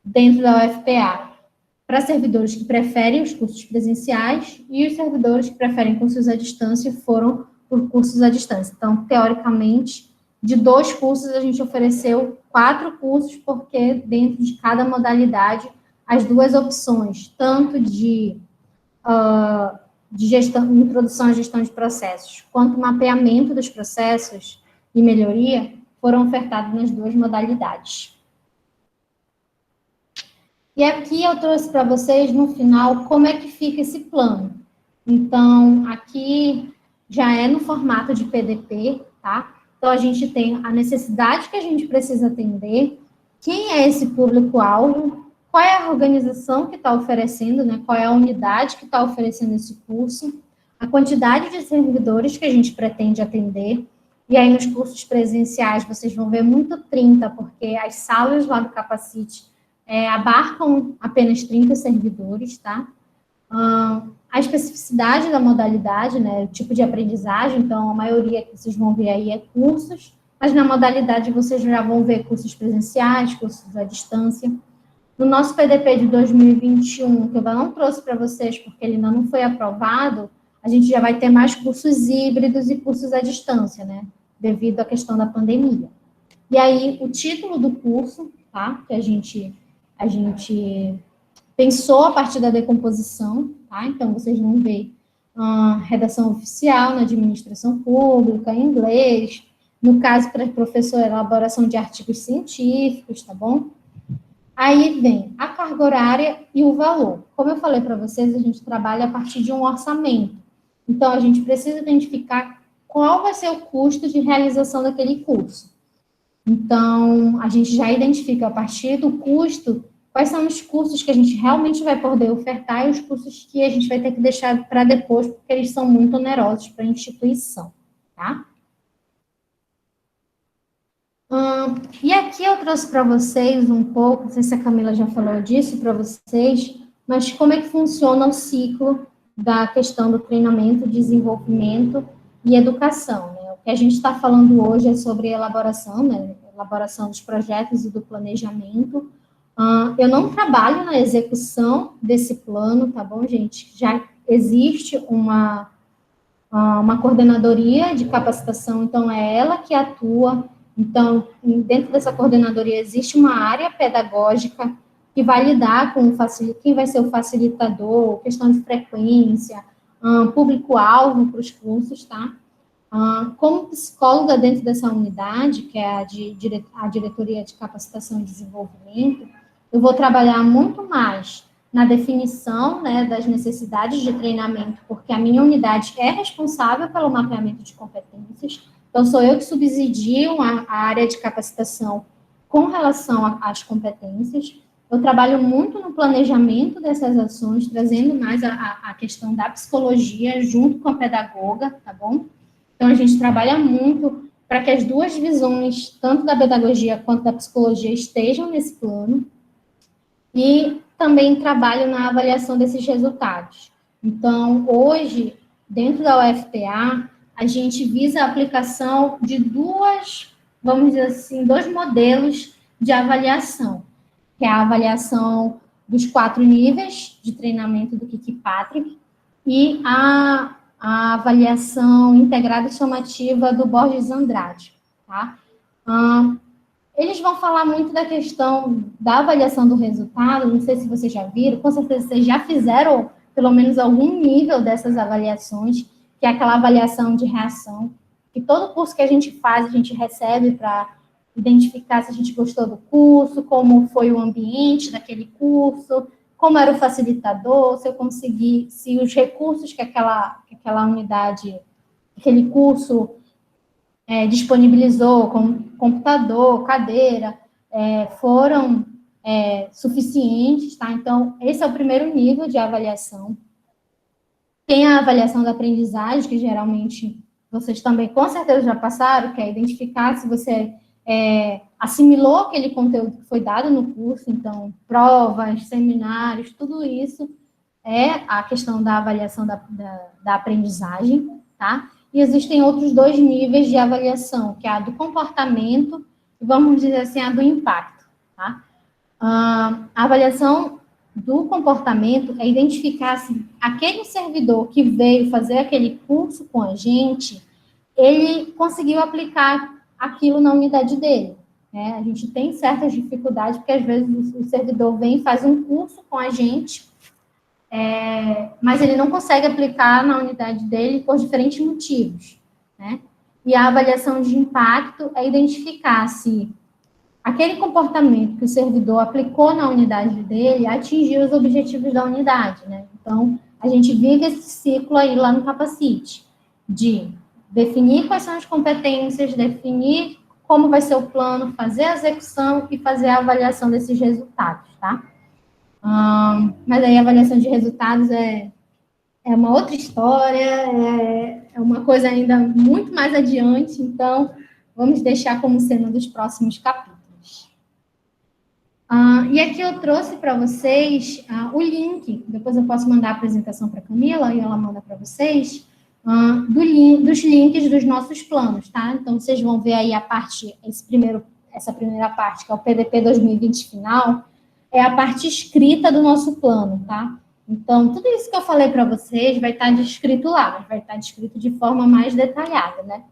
dentro da UFPA para servidores que preferem os cursos presenciais e os servidores que preferem cursos à distância foram por cursos à distância. Então, teoricamente, de 2 cursos, a gente ofereceu 4 cursos, porque dentro de cada modalidade, as 2 opções, tanto de gestão, introdução à gestão de processos, quanto mapeamento dos processos e melhoria, foram ofertados nas 2 modalidades. E aqui eu trouxe para vocês, no final, como é que fica esse plano. Então, aqui já é no formato de PDP, tá? Então, a gente tem a necessidade que a gente precisa atender, quem é esse público-alvo, qual é a organização que está oferecendo, né? Qual é a unidade que está oferecendo esse curso, a quantidade de servidores que a gente pretende atender, e aí nos cursos presenciais vocês vão ver muito 30, porque as salas lá do Capacite abarcam apenas 30 servidores, tá? A especificidade da modalidade, né, o tipo de aprendizagem, então a maioria que vocês vão ver aí é cursos, mas na modalidade vocês já vão ver cursos presenciais, cursos à distância. No nosso PDP de 2021, que eu não trouxe para vocês porque ele ainda não foi aprovado, a gente já vai ter mais cursos híbridos e cursos à distância, né, devido à questão da pandemia. E aí, o título do curso, tá, que a gente pensou a partir da decomposição, tá? Então, vocês vão ver redação oficial na administração pública, em inglês, no caso, para professor, elaboração de artigos científicos, tá bom? Aí vem a carga horária e o valor. Como eu falei para vocês, a gente trabalha a partir de um orçamento. Então, a gente precisa identificar qual vai ser o custo de realização daquele curso. Então, a gente já identifica a partir do custo quais são os cursos que a gente realmente vai poder ofertar e os cursos que a gente vai ter que deixar para depois, porque eles são muito onerosos para a instituição, tá? E aqui eu trouxe para vocês um pouco, não sei se a Camila já falou disso para vocês, mas como é que funciona o ciclo da questão do treinamento, desenvolvimento e educação, né? O que a gente está falando hoje é sobre elaboração, né? Elaboração dos projetos e do planejamento. Eu não trabalho na execução desse plano, tá bom, gente? Já existe uma coordenadoria de capacitação, então é ela que atua. Então, dentro dessa coordenadoria existe uma área pedagógica que vai lidar com quem vai ser o facilitador, questão de frequência, público-alvo para os cursos, tá? Como psicóloga dentro dessa unidade, que é a Diretoria de Capacitação e Desenvolvimento, eu vou trabalhar muito mais na definição, né, das necessidades de treinamento, porque a minha unidade é responsável pelo mapeamento de competências, então sou eu que subsidio a área de capacitação com relação às competências. Eu trabalho muito no planejamento dessas ações, trazendo mais a questão da psicologia junto com a pedagoga, tá bom? Então, a gente trabalha muito para que as 2 visões, tanto da pedagogia quanto da psicologia, estejam nesse plano. E também trabalho na avaliação desses resultados. Então, hoje, dentro da UFPA, a gente visa a aplicação de 2 modelos de avaliação, que é a avaliação dos 4 níveis de treinamento do Kirkpatrick e a avaliação integrada e somativa do Borges Andrade, tá? Eles vão falar muito da questão da avaliação do resultado, não sei se vocês já viram, com certeza vocês já fizeram pelo menos algum nível dessas avaliações, que é aquela avaliação de reação, que todo curso que a gente faz, a gente recebe para identificar se a gente gostou do curso, como foi o ambiente daquele curso, como era o facilitador, se eu consegui, se os recursos que aquela unidade, aquele curso disponibilizou, como computador, cadeira, foram suficientes, tá? Então, esse é o primeiro nível de avaliação. Tem a avaliação da aprendizagem, que geralmente vocês também, com certeza, já passaram, que é identificar se você assimilou aquele conteúdo que foi dado no curso, então, provas, seminários, tudo isso é a questão da avaliação da aprendizagem, tá? E existem outros 2 níveis de avaliação, que é a do comportamento e, vamos dizer assim, a do impacto, tá? A avaliação do comportamento é identificar se aquele servidor que veio fazer aquele curso com a gente, ele conseguiu aplicar aquilo na unidade dele, né? A gente tem certas dificuldades, porque às vezes o servidor vem e faz um curso com a gente, mas ele não consegue aplicar na unidade dele por diferentes motivos, né? E a avaliação de impacto é identificar se aquele comportamento que o servidor aplicou na unidade dele atingiu os objetivos da unidade, né? Então, a gente vive esse ciclo aí lá no Capacite, de definir quais são as competências, definir como vai ser o plano, fazer a execução e fazer a avaliação desses resultados, tá? Mas aí a avaliação de resultados é uma outra história, é uma coisa ainda muito mais adiante, então vamos deixar como cena dos próximos capítulos. E aqui eu trouxe para vocês o link, depois eu posso mandar a apresentação para a Camila e ela manda para vocês, dos links dos nossos planos, tá? Então vocês vão ver aí essa primeira parte, que é o PDP 2020 final, é a parte escrita do nosso plano, tá? Então, tudo isso que eu falei para vocês vai estar descrito lá, mas vai estar descrito de forma mais detalhada, né?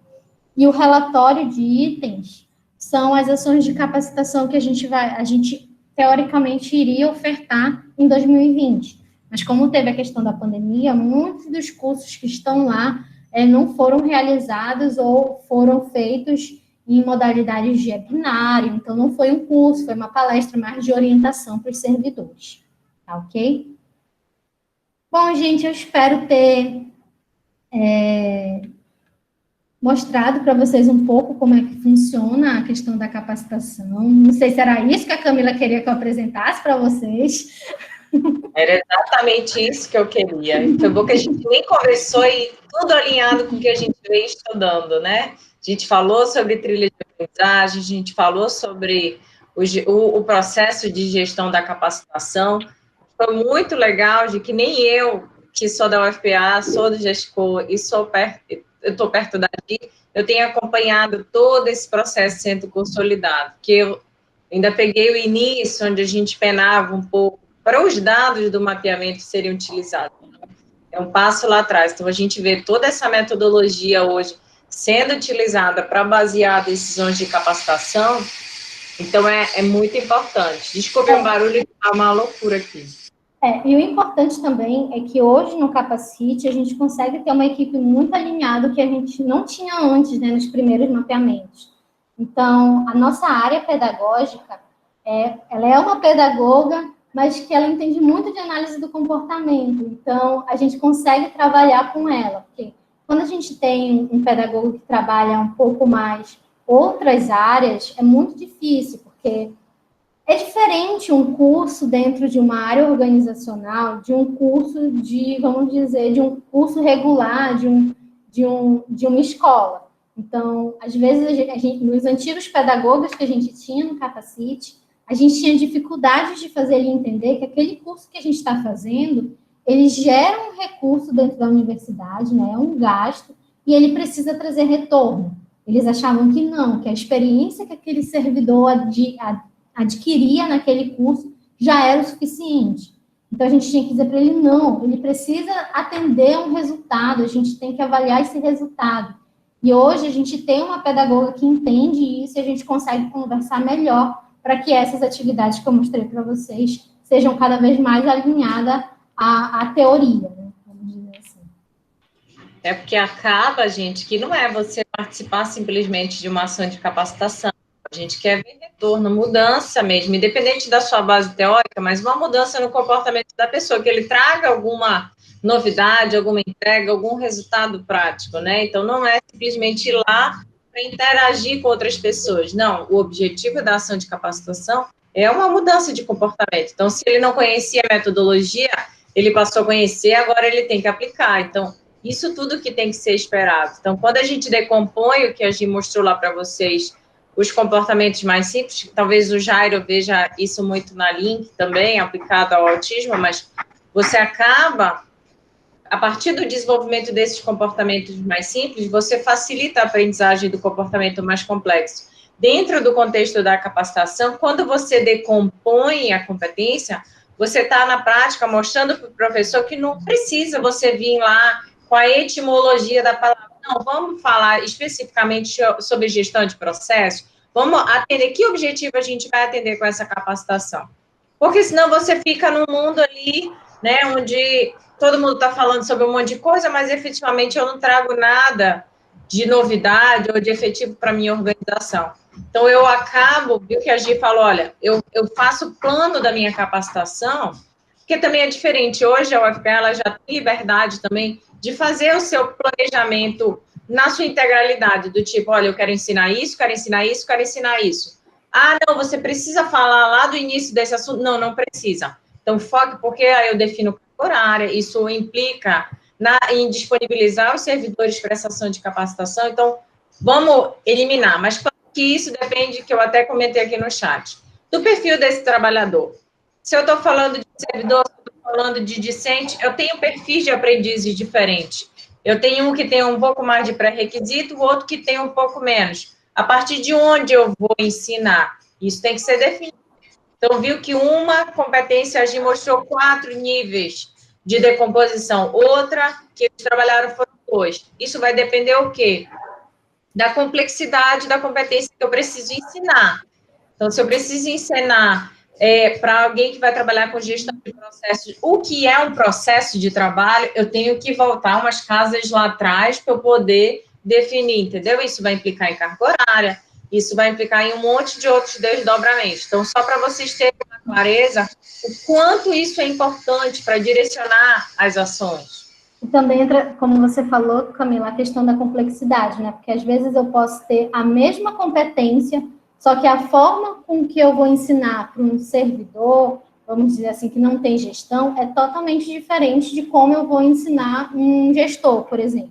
E o relatório de itens são as ações de capacitação que a gente teoricamente iria ofertar em 2020. Mas como teve a questão da pandemia, muitos dos cursos que estão lá não foram realizados ou foram feitos em modalidades de webinário, então não foi um curso, foi uma palestra mais de orientação para os servidores, tá ok? Bom, gente, eu espero ter mostrado para vocês um pouco como é que funciona a questão da capacitação. Não sei se era isso que a Camila queria que eu apresentasse para vocês. Era exatamente isso que eu queria. Foi bom que a gente nem conversou e tudo alinhado com o que a gente veio estudando, né? A gente falou sobre trilha de aprendizagem, a gente falou sobre o processo de gestão da capacitação. Foi muito legal, de que nem eu, que sou da UFPA, sou do GESCO e eu estou perto daqui, eu tenho acompanhado todo esse processo sendo consolidado, que eu ainda peguei o início, onde a gente penava um pouco para os dados do mapeamento serem utilizados. É um passo lá atrás. Então, a gente vê toda essa metodologia hoje sendo utilizada para basear decisões de capacitação, então é muito importante. Desculpe o barulho, está uma loucura aqui. E o importante também é que hoje no Capacite a gente consegue ter uma equipe muito alinhada, que a gente não tinha antes, né, nos primeiros mapeamentos. Então, a nossa área pedagógica, ela é uma pedagoga, mas que ela entende muito de análise do comportamento. Então, a gente consegue trabalhar com ela, porque quando a gente tem um pedagogo que trabalha um pouco mais outras áreas, é muito difícil, porque é diferente um curso dentro de uma área organizacional, de um curso de, vamos dizer, de um curso regular, de uma escola. Então, às vezes, nos antigos pedagogas que a gente tinha no Capacite, a gente tinha dificuldades de fazer ele entender que aquele curso que a gente está fazendo, ele gera um recurso dentro da universidade, né? É um gasto, e ele precisa trazer retorno. Eles achavam que não, que a experiência que aquele servidor adquiria naquele curso já era o suficiente. Então, a gente tinha que dizer para ele, não, ele precisa atender um resultado, a gente tem que avaliar esse resultado. E hoje a gente tem uma pedagoga que entende isso e a gente consegue conversar melhor para que essas atividades que eu mostrei para vocês sejam cada vez mais alinhadas à teoria, né? Vamos dizer assim. É porque acaba, gente, que não é você participar simplesmente de uma ação de capacitação. A gente quer ver retorno, mudança mesmo, independente da sua base teórica, mas uma mudança no comportamento da pessoa, que ele traga alguma novidade, alguma entrega, algum resultado prático, né? Então, não é simplesmente ir lá para interagir com outras pessoas. Não, o objetivo da ação de capacitação é uma mudança de comportamento. Então, se ele não conhecia a metodologia, ele passou a conhecer, agora ele tem que aplicar. Então, isso tudo que tem que ser esperado. Então, quando a gente decompõe o que a Gi mostrou lá para vocês, os comportamentos mais simples, talvez o Jairo veja isso muito na Link também, aplicado ao autismo, mas você acaba, a partir do desenvolvimento desses comportamentos mais simples, você facilita a aprendizagem do comportamento mais complexo. Dentro do contexto da capacitação, quando você decompõe a competência, você está na prática mostrando para o professor que não precisa você vir lá com a etimologia da palavra. Não, vamos falar especificamente sobre gestão de processo. Vamos atender que objetivo a gente vai atender com essa capacitação. Porque senão você fica num mundo ali, né, onde todo mundo está falando sobre um monte de coisa, mas efetivamente eu não trago nada de novidade ou de efetivo para a minha organização. Então, eu acabo, viu que a Gi falou, olha, eu faço o plano da minha capacitação, porque também é diferente. Hoje a UFPA ela já tem liberdade também de fazer o seu planejamento na sua integralidade, do tipo, olha, eu quero ensinar isso, quero ensinar isso, quero ensinar isso. Ah, não, você precisa falar lá do início desse assunto. Não, não precisa. Então, foque, porque aí eu defino horária, isso implica em disponibilizar os servidores para essa ação de capacitação. Então, vamos eliminar, mas claro que isso depende, que eu até comentei aqui no chat, do perfil desse trabalhador. Se eu estou falando de servidor, se eu estou falando de discente, eu tenho perfis de aprendizes diferentes. Eu tenho um que tem um pouco mais de pré-requisito, o outro que tem um pouco menos. A partir de onde eu vou ensinar? Isso tem que ser definido. Então, viu que uma competência a Gi mostrou 4 níveis de decomposição, outra que eles trabalharam foram 2. Isso vai depender o quê? Da complexidade da competência que eu preciso ensinar. Então, se eu preciso ensinar para alguém que vai trabalhar com gestão de processos, o que é um processo de trabalho, eu tenho que voltar umas casas lá atrás para eu poder definir, entendeu? Isso vai implicar em carga horária, isso vai implicar em um monte de outros desdobramentos. Então, só para vocês terem uma clareza, o quanto isso é importante para direcionar as ações. E também entra, como você falou, Camila, a questão da complexidade, né? Porque às vezes eu posso ter a mesma competência, só que a forma com que eu vou ensinar para um servidor, vamos dizer assim, que não tem gestão, é totalmente diferente de como eu vou ensinar um gestor, por exemplo.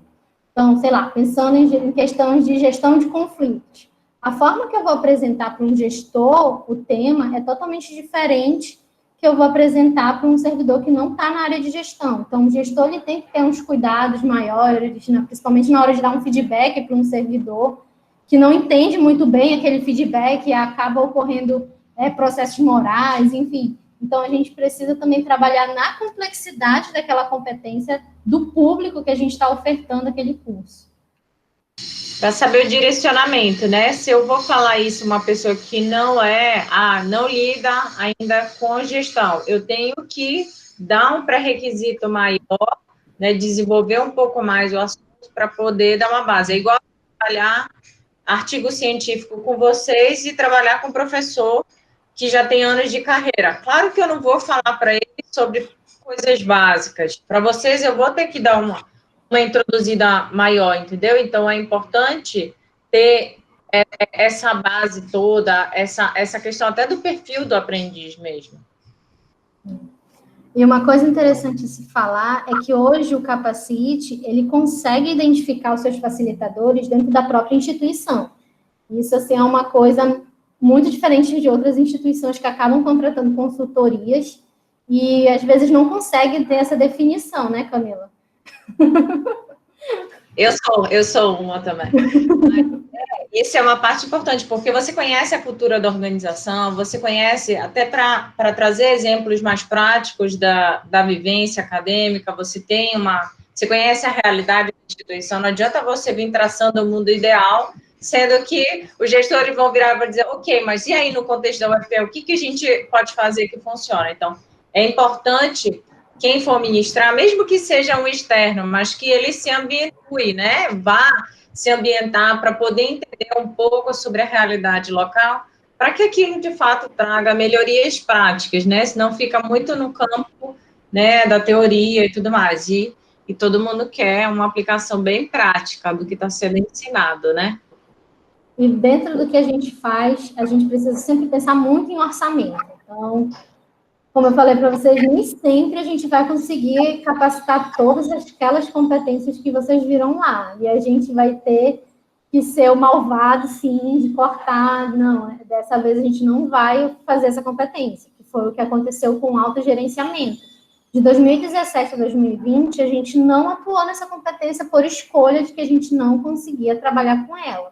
Então, sei lá, pensando em questões de gestão de conflitos. A forma que eu vou apresentar para um gestor o tema é totalmente diferente que eu vou apresentar para um servidor que não está na área de gestão. Então, o gestor ele tem que ter uns cuidados maiores, principalmente na hora de dar um feedback para um servidor que não entende muito bem aquele feedback e acaba ocorrendo processos morais, enfim. Então, a gente precisa também trabalhar na complexidade daquela competência do público que a gente está ofertando aquele curso. Para saber o direcionamento, né? Se eu vou falar isso uma pessoa que não não lida ainda com gestão, eu tenho que dar um pré-requisito maior, né? Desenvolver um pouco mais o assunto para poder dar uma base. É igual trabalhar artigo científico com vocês e trabalhar com professor que já tem anos de carreira. Claro que eu não vou falar para ele sobre coisas básicas. Para vocês, eu vou ter que dar uma introduzida maior, entendeu? Então, é importante ter essa base toda, essa questão até do perfil do aprendiz mesmo. E uma coisa interessante de se falar é que hoje o Capacite, ele consegue identificar os seus facilitadores dentro da própria instituição. Isso, assim, é uma coisa muito diferente de outras instituições que acabam contratando consultorias e, às vezes, não conseguem ter essa definição, né, Camila? Eu sou uma também. Isso é uma parte importante, porque você conhece a cultura da organização, você conhece, até para trazer exemplos mais práticos da vivência acadêmica, você conhece a realidade da instituição, não adianta você vir traçando o mundo ideal, sendo que os gestores vão virar e vão dizer, ok, mas e aí no contexto da UFPE, o que a gente pode fazer que funciona? Então, é importante quem for ministrar, mesmo que seja um externo, mas que ele se ambientue, né? Vá se ambientar para poder entender um pouco sobre a realidade local, para que aquilo de fato traga melhorias práticas, né? Senão fica muito no campo, né, da teoria e tudo mais. E todo mundo quer uma aplicação bem prática do que está sendo ensinado, né? E dentro do que a gente faz, a gente precisa sempre pensar muito em orçamento. Então, como eu falei para vocês, nem sempre a gente vai conseguir capacitar todas aquelas competências que vocês viram lá. E a gente vai ter que ser o malvado, sim, de cortar. Não, dessa vez a gente não vai fazer essa competência, que foi o que aconteceu com o autogerenciamento. De 2017 a 2020, a gente não atuou nessa competência por escolha de que a gente não conseguia trabalhar com ela.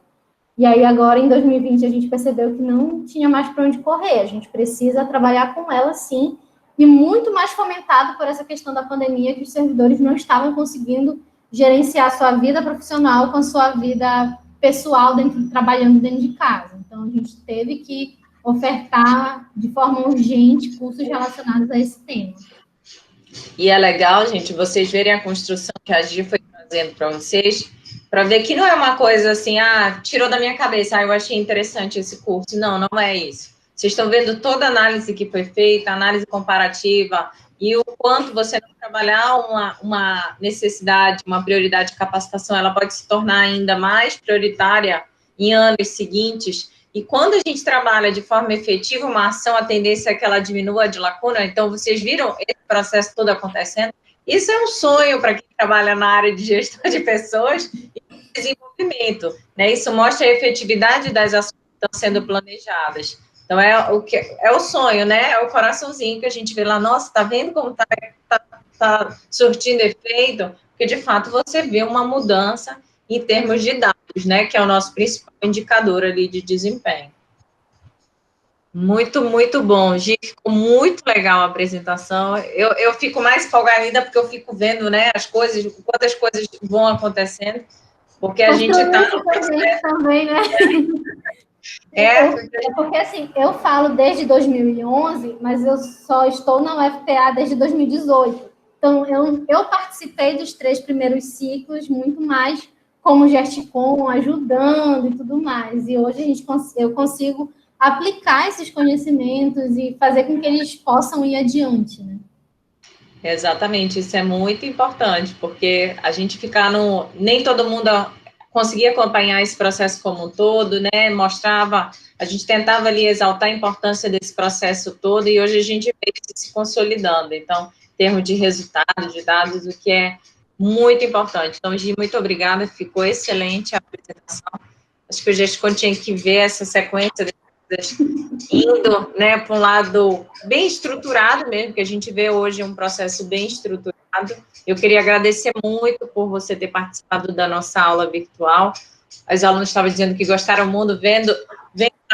E aí, agora, em 2020, a gente percebeu que não tinha mais para onde correr. A gente precisa trabalhar com ela, sim, e muito mais fomentado por essa questão da pandemia, que os servidores não estavam conseguindo gerenciar sua vida profissional com a sua vida pessoal, trabalhando dentro de casa. Então, a gente teve que ofertar de forma urgente cursos relacionados a esse tema. E é legal, gente, vocês verem a construção que a Gi foi trazendo para vocês, para ver que não é uma coisa assim, tirou da minha cabeça, eu achei interessante esse curso. Não, não é isso. Vocês estão vendo toda a análise que foi feita, análise comparativa, e o quanto você não trabalhar uma necessidade, uma prioridade de capacitação, ela pode se tornar ainda mais prioritária em anos seguintes. E quando a gente trabalha de forma efetiva uma ação, a tendência é que ela diminua de lacuna. Então, vocês viram esse processo todo acontecendo? Isso é um sonho para quem trabalha na área de gestão de pessoas e desenvolvimento, né? Isso mostra a efetividade das ações que estão sendo planejadas. Então, é o sonho, né? É o coraçãozinho que a gente vê lá, nossa, tá vendo como tá surtindo efeito? Porque, de fato, você vê uma mudança em termos de dados, né? Que é o nosso principal indicador ali de desempenho. Muito, muito bom, Gi, ficou muito legal a apresentação. Eu fico mais empolgada ainda porque eu fico vendo, né, as coisas, quantas coisas vão acontecendo, porque a gente está no processo também, né? Porque assim, eu falo desde 2011, mas eu só estou na UFPA desde 2018. Então, eu participei dos 3 primeiros ciclos muito mais como gesticom, ajudando e tudo mais. E hoje eu consigo aplicar esses conhecimentos e fazer com que eles possam ir adiante, né? Exatamente, isso é muito importante, porque a gente ficar nem todo mundo conseguia acompanhar esse processo como um todo, né? A gente tentava ali exaltar a importância desse processo todo, e hoje a gente vê isso se consolidando. Então, em termos de resultados, de dados, o que é muito importante. Então, Gi, muito obrigada, ficou excelente a apresentação. Acho que o gestor tinha que ver essa sequência de coisas indo, né, para um lado bem estruturado mesmo, que a gente vê hoje um processo bem estruturado. Eu queria agradecer muito por você ter participado da nossa aula virtual. Os alunos estavam dizendo que gostaram muito vendo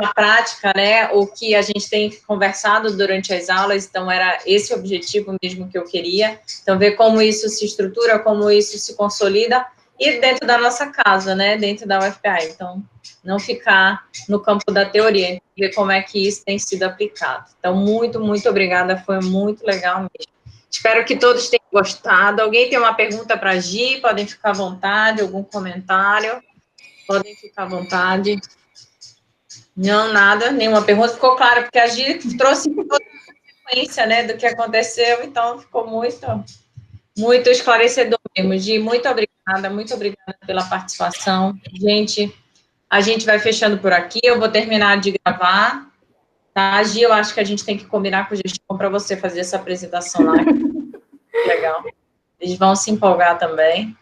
na prática, né, o que a gente tem conversado durante as aulas, então era esse o objetivo mesmo que eu queria. Então, ver como isso se estrutura, como isso se consolida, e dentro da nossa casa, né, dentro da UFPA. Então, não ficar no campo da teoria, ver como é que isso tem sido aplicado. Então, muito, muito obrigada, foi muito legal mesmo. Espero que todos tenham gostado. Alguém tem uma pergunta para a Gi? Podem ficar à vontade, algum comentário? Podem ficar à vontade. Não, nada, nenhuma pergunta. Ficou claro, porque a Gi trouxe toda a sequência, né, do que aconteceu, então ficou muito esclarecedor mesmo. Gi, muito obrigada pela participação. Gente, a gente vai fechando por aqui, eu vou terminar de gravar, tá? Gi, eu acho que a gente tem que combinar com o gestor para você fazer essa apresentação lá. Legal. Eles vão se empolgar também.